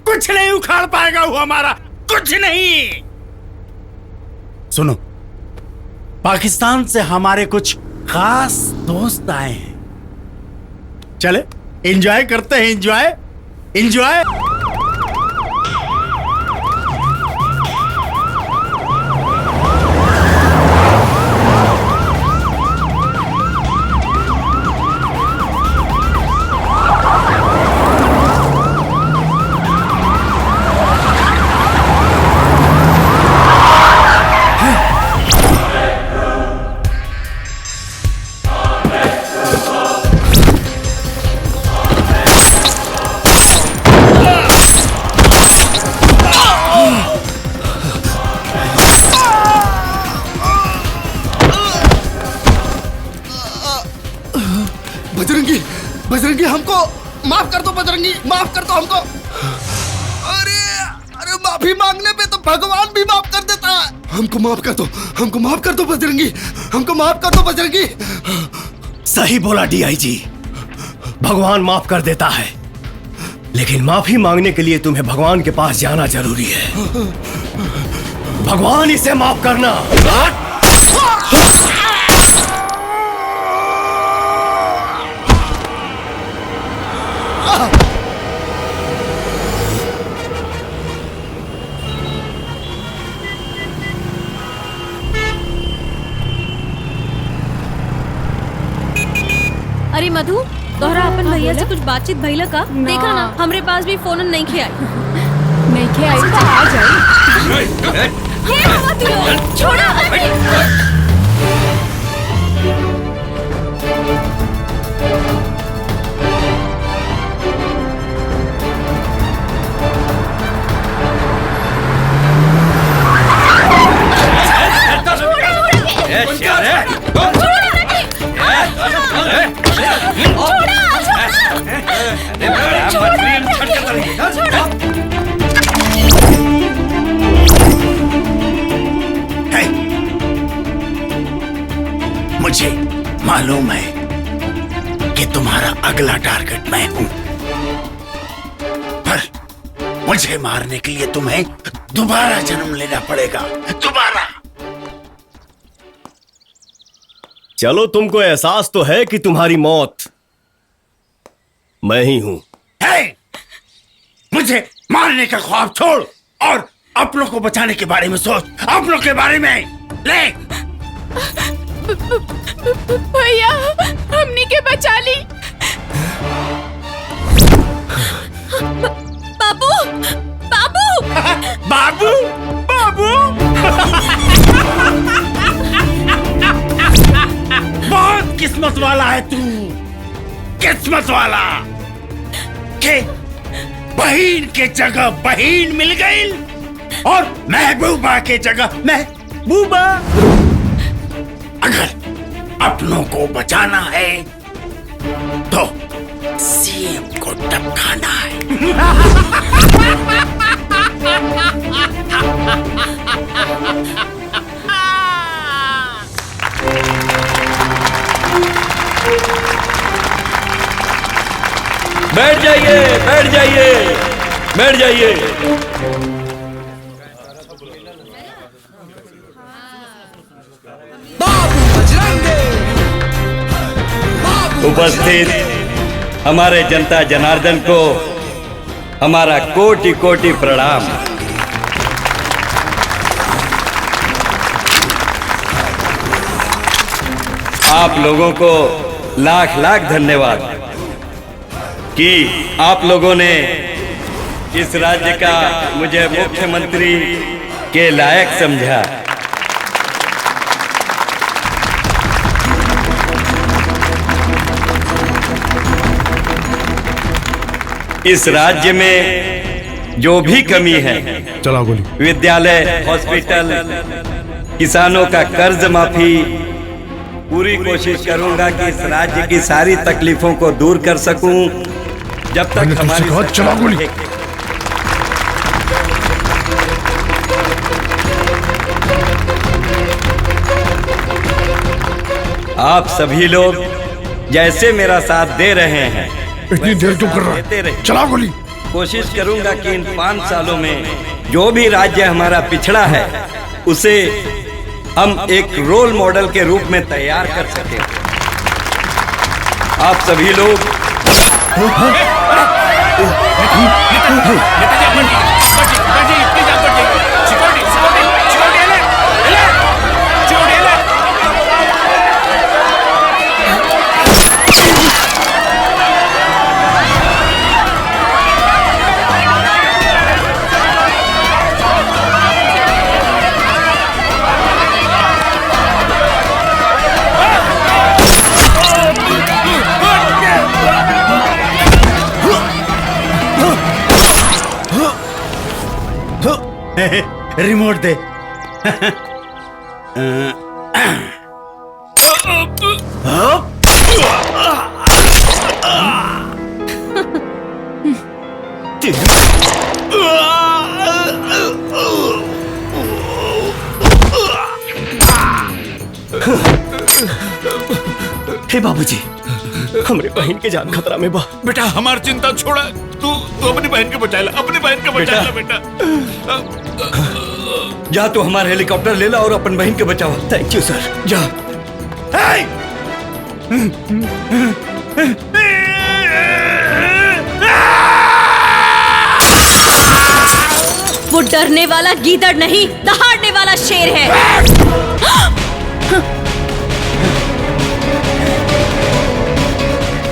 कुछ नहीं उखाड़ पाएगा वो हमारा, कुछ नहीं। सुनो, पाकिस्तान से हमारे कुछ खास दोस्त आए हैं, चले एंजॉय करते हैं। Enjoy enjoy. बजरंगी बजरंगी हमको माफ कर दो, बजरंगी माफ कर दो हमको। अरे अरे माफी मांगने पे तो भगवान भी माफ कर देता है। हमको माफ कर दो, हमको माफ कर दो बजरंगी, हमको माफ कर दो बजरंगी। सही बोला डीआईजी, भगवान माफ कर देता है, लेकिन माफी मांगने के लिए तुम्हें भगवान के पास जाना जरूरी है। भगवान इसे माफ करना। अरे मधु, तोहरा अपन भैया से कुछ बातचीत भइला का? देखा ना, हमरे पास भी फोन नहीं किया। नहीं होके आई तो आ जाए। छोड़ा मुझे मालूम है कि तुम्हारा अगला टारगेट मैं हूं, पर मुझे मारने के लिए तुम्हें दोबारा जन्म लेना पड़ेगा, दोबारा। चलो, तुमको एहसास तो है कि तुम्हारी मौत मैं ही हूं। मुझे मारने का ख्वाब छोड़ और अपनों को बचाने के बारे में सोच, अपनों के बारे में। ले भैया, हमनी के बचा ली। बाबू, बाबू, बाबू, बाबू। बहुत किस्मत वाला है तू, किस्मत वाला के बहन के जगह बहन मिल गई और महबूबा के जगह महबूबा। अगर अपनों को बचाना है तो सीएम को टपकाना है। बैठ जाइए, बैठ जाइए, बैठ जाइए। उपस्थित हमारे जनता जनार्दन को हमारा कोटि कोटि प्रणाम। आप लोगों को लाख लाख धन्यवाद कि आप लोगों ने इस राज्य का मुझे मुख्यमंत्री के लायक समझा। इस राज्य में जो भी कमी है, चला गोली, विद्यालय, हॉस्पिटल, किसानों का कर्ज माफी, पूरी कोशिश करूंगा कि इस राज्य की सारी तकलीफों को दूर कर सकूं जब तक हमारी चला गोली। आप सभी लोग जैसे मेरा साथ दे रहे हैं, इतनी देर क्यों कर रहा है? चला गोली। कोशिश करूंगा कि इन 5 सालों में जो भी राज्य हमारा पिछड़ा है उसे हम एक रोल मॉडल के रूप में तैयार कर सकें। आप सभी लोग रिमोट दे। हे बाबूजी, हमरे बहन के जान खतरा में बा। बेटा हमार चिंता छोड़ा, तू अपनी बहन के बचाएला, अपनी बहन के बचाएला बेटा। जा तू हमारा हेलीकॉप्टर ले ला और अपन बहन के बचाओ। थैंक यू सर। जा। वो डरने वाला गीदड़ नहीं, दहाड़ने वाला शेर है।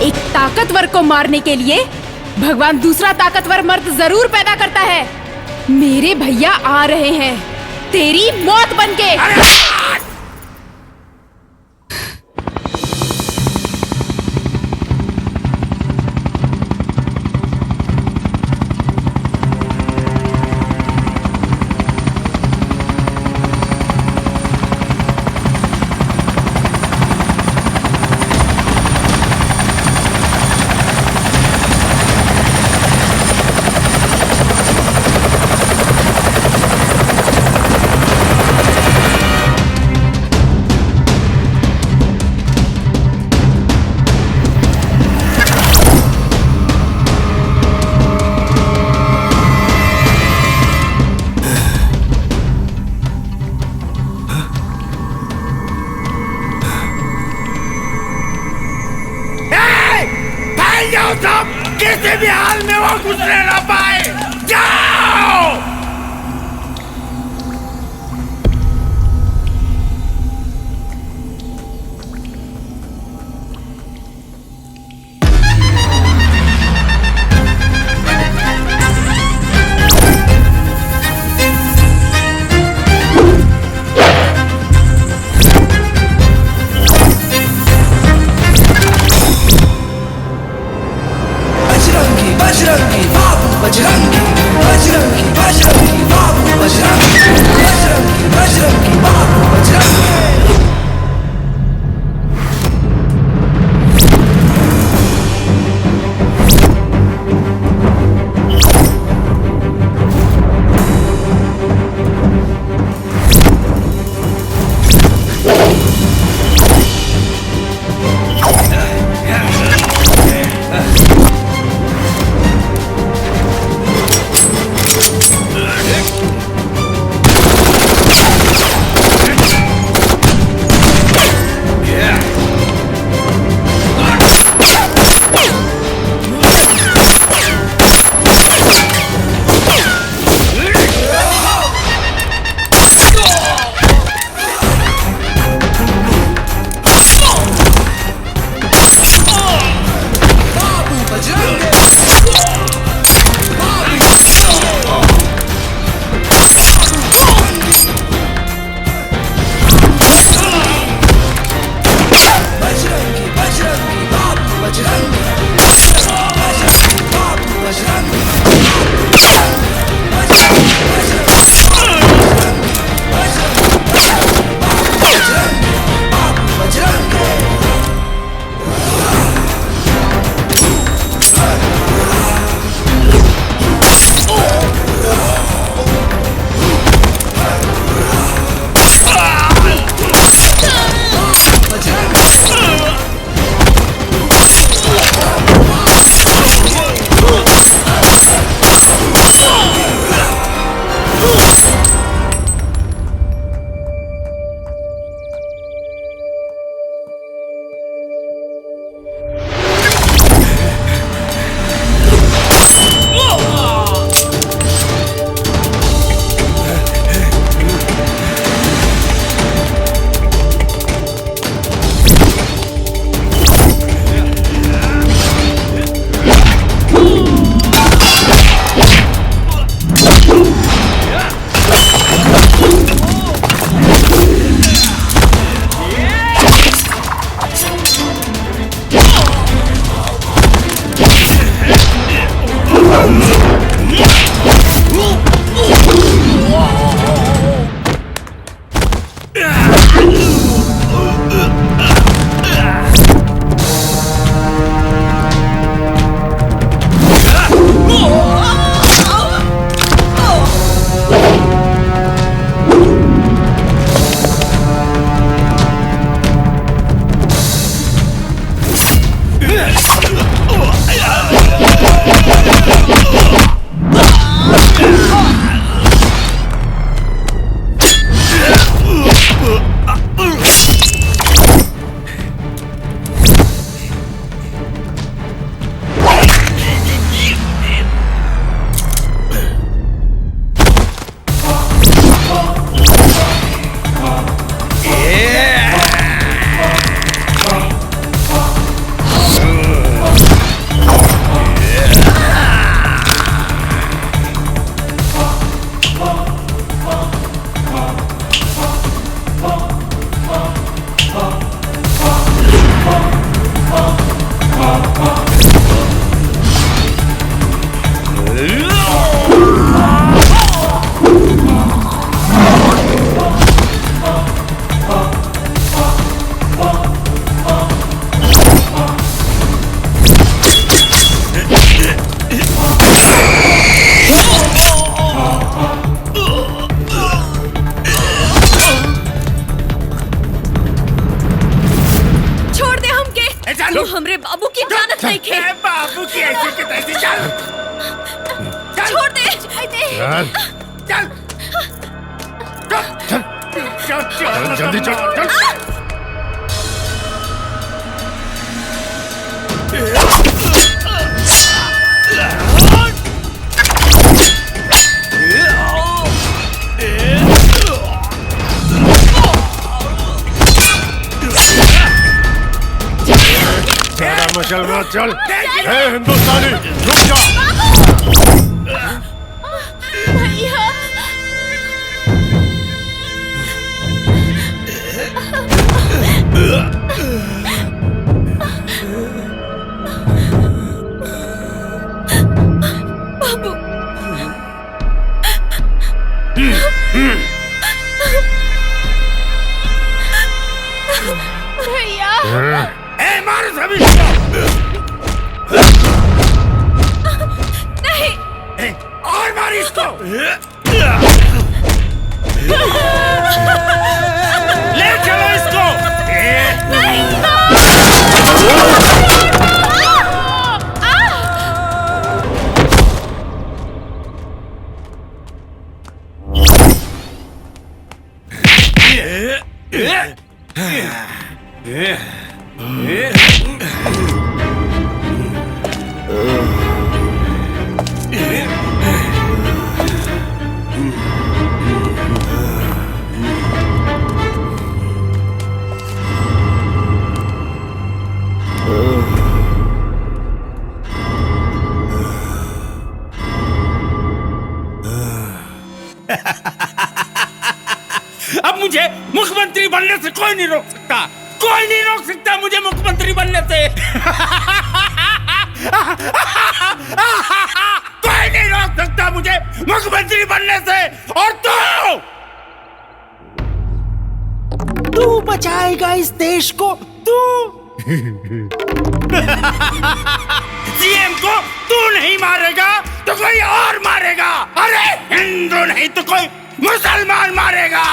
एक ताकतवर को मारने के लिए भगवान दूसरा ताकतवर मर्द जरूर पैदा करता है। मेरे भैया आ रहे हैं तेरी मौत बनके। किसी भी हाल में वो गुजरे ना पाए। जाओ। बजरंगी बाबू चल चल चल चल चल जल्दी चल चल मचल मत चल। हे हिंदुस्तानी रुक जा। भैया बाबू भैया ए मारो सभी नहीं और मार इसको ले चलो इसको अब मुझे मुख्यमंत्री बनने से कोई नहीं रोक सकता, कोई नहीं रोक सकता मुझे मुख्यमंत्री बनने से। कोई नहीं रोक सकता मुझे मुख्यमंत्री बनने से। और तू बचाएगा इस देश को, तू सीएम को तू नहीं मारेगा तो कोई और मारेगा। अरे हिंदू नहीं तो कोई मुसलमान मारेगा।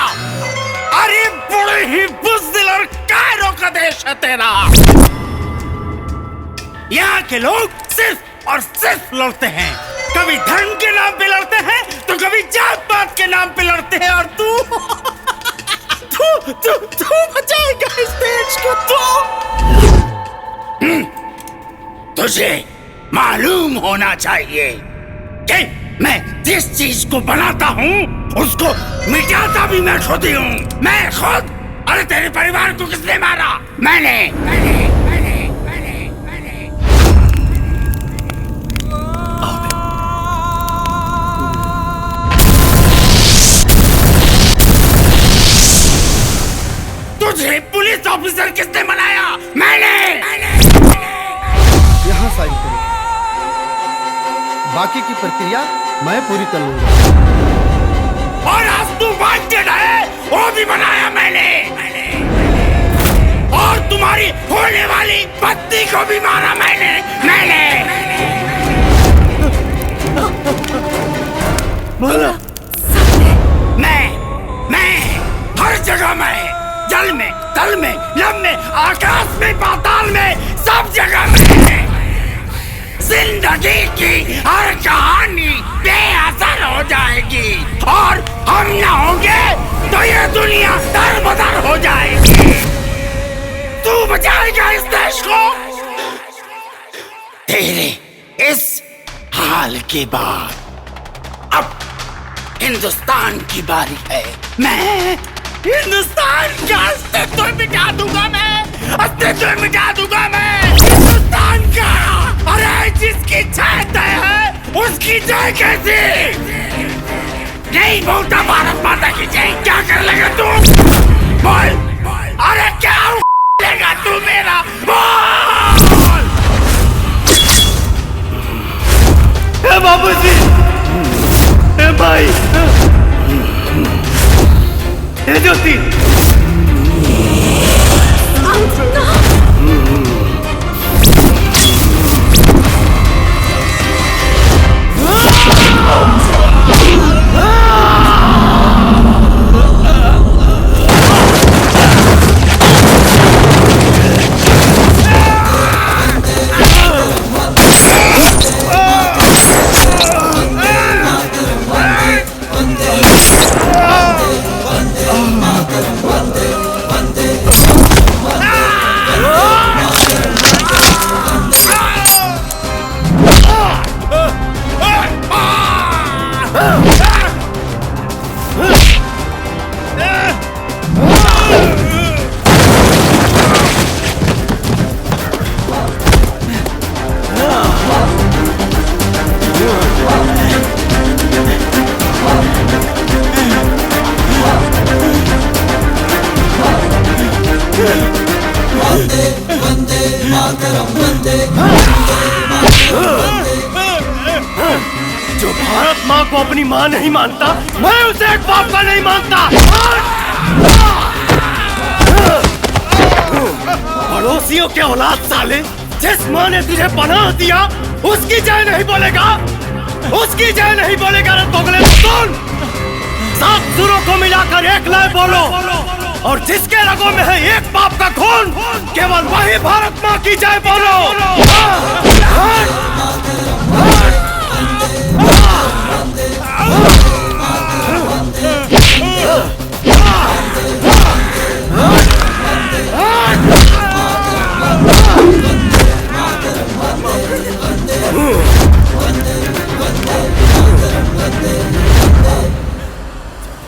अरे बड़े ही बुज़दिल और कायरों का देश है तेरा। यहाँ के लोग सिर्फ और सिर्फ लड़ते हैं, कभी धर्म के नाम पे लड़ते हैं तो कभी जात पात के नाम पे लड़ते हैं। और तू बचाएगा इस देश को। तुझे मालूम होना चाहिए कि मैं जिस चीज को बनाता हूँ उसको मिटाता भी मैं खुद ही हूँ। मैं खुद। अरे तेरे परिवार को किसने मारा? मैंने। तुझे पुलिस ऑफिसर किसने बनाया? मैंने। यहाँ साइन करो, बाकी की प्रक्रिया मैं पूरी कर लूंगा। और आज तू वांटेड है, वो भी बनाया मैंने। और तुम्हारी होने वाली पत्नी को भी मारा मैंने। बोला मैं हर जगह में, जल में, तल में, लब में, आकाश में, पाताल में, सब जगह में। जिंदगी की हर कहानी बेअसर हो जाएगी और हम न होंगे तो ये दुनिया दरबदर हो जाएगी। तू बचाएगा इस देश को। तेरे इस हाल के बाद अब हिंदुस्तान की बारी है। मैं हिंदुस्तान का अस्तित्व मिटा दूंगा, मैं अस्तित्व मिटा दूंगा मैं हिंदुस्तान का। अरे जिसकी जय तय है उसकी जय कैसी? नहीं बोलता भारत माता की जय। क्या कर लेगा तू? बोल। अरे क्या लेगा तू मेरा? बोल। ए बाबूजी, ए भाई, ए ज्योति, अपनी माँ नहीं मानता, मैं उसे एक बाप का नहीं मानता। पड़ोसियों के औलाद साले, जिस माँ ने तुझे पनाह दिया उसकी जय नहीं बोलेगा, उसकी जय नहीं बोलेगा रे दोगले। सुन, 7 सुरों को मिलाकर एक लय बोलो, और जिसके रगों में है एक बाप का खून, केवल वही भारत माँ की जय बोलो।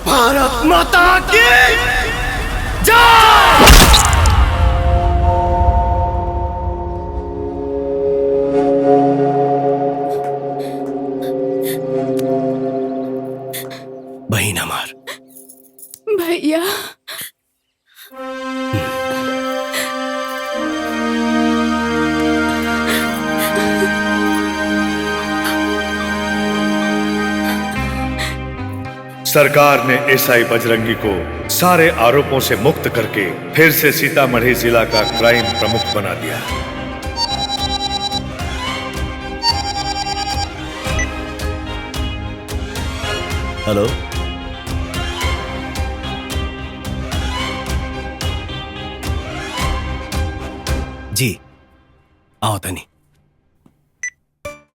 भारत माता की जय। बहिन हमार, भैया सरकार ने एसआई बजरंगी को सारे आरोपों से मुक्त करके फिर से सीतामढ़ी जिला का क्राइम प्रमुख बना दिया। हेलो, जी आओ तनी।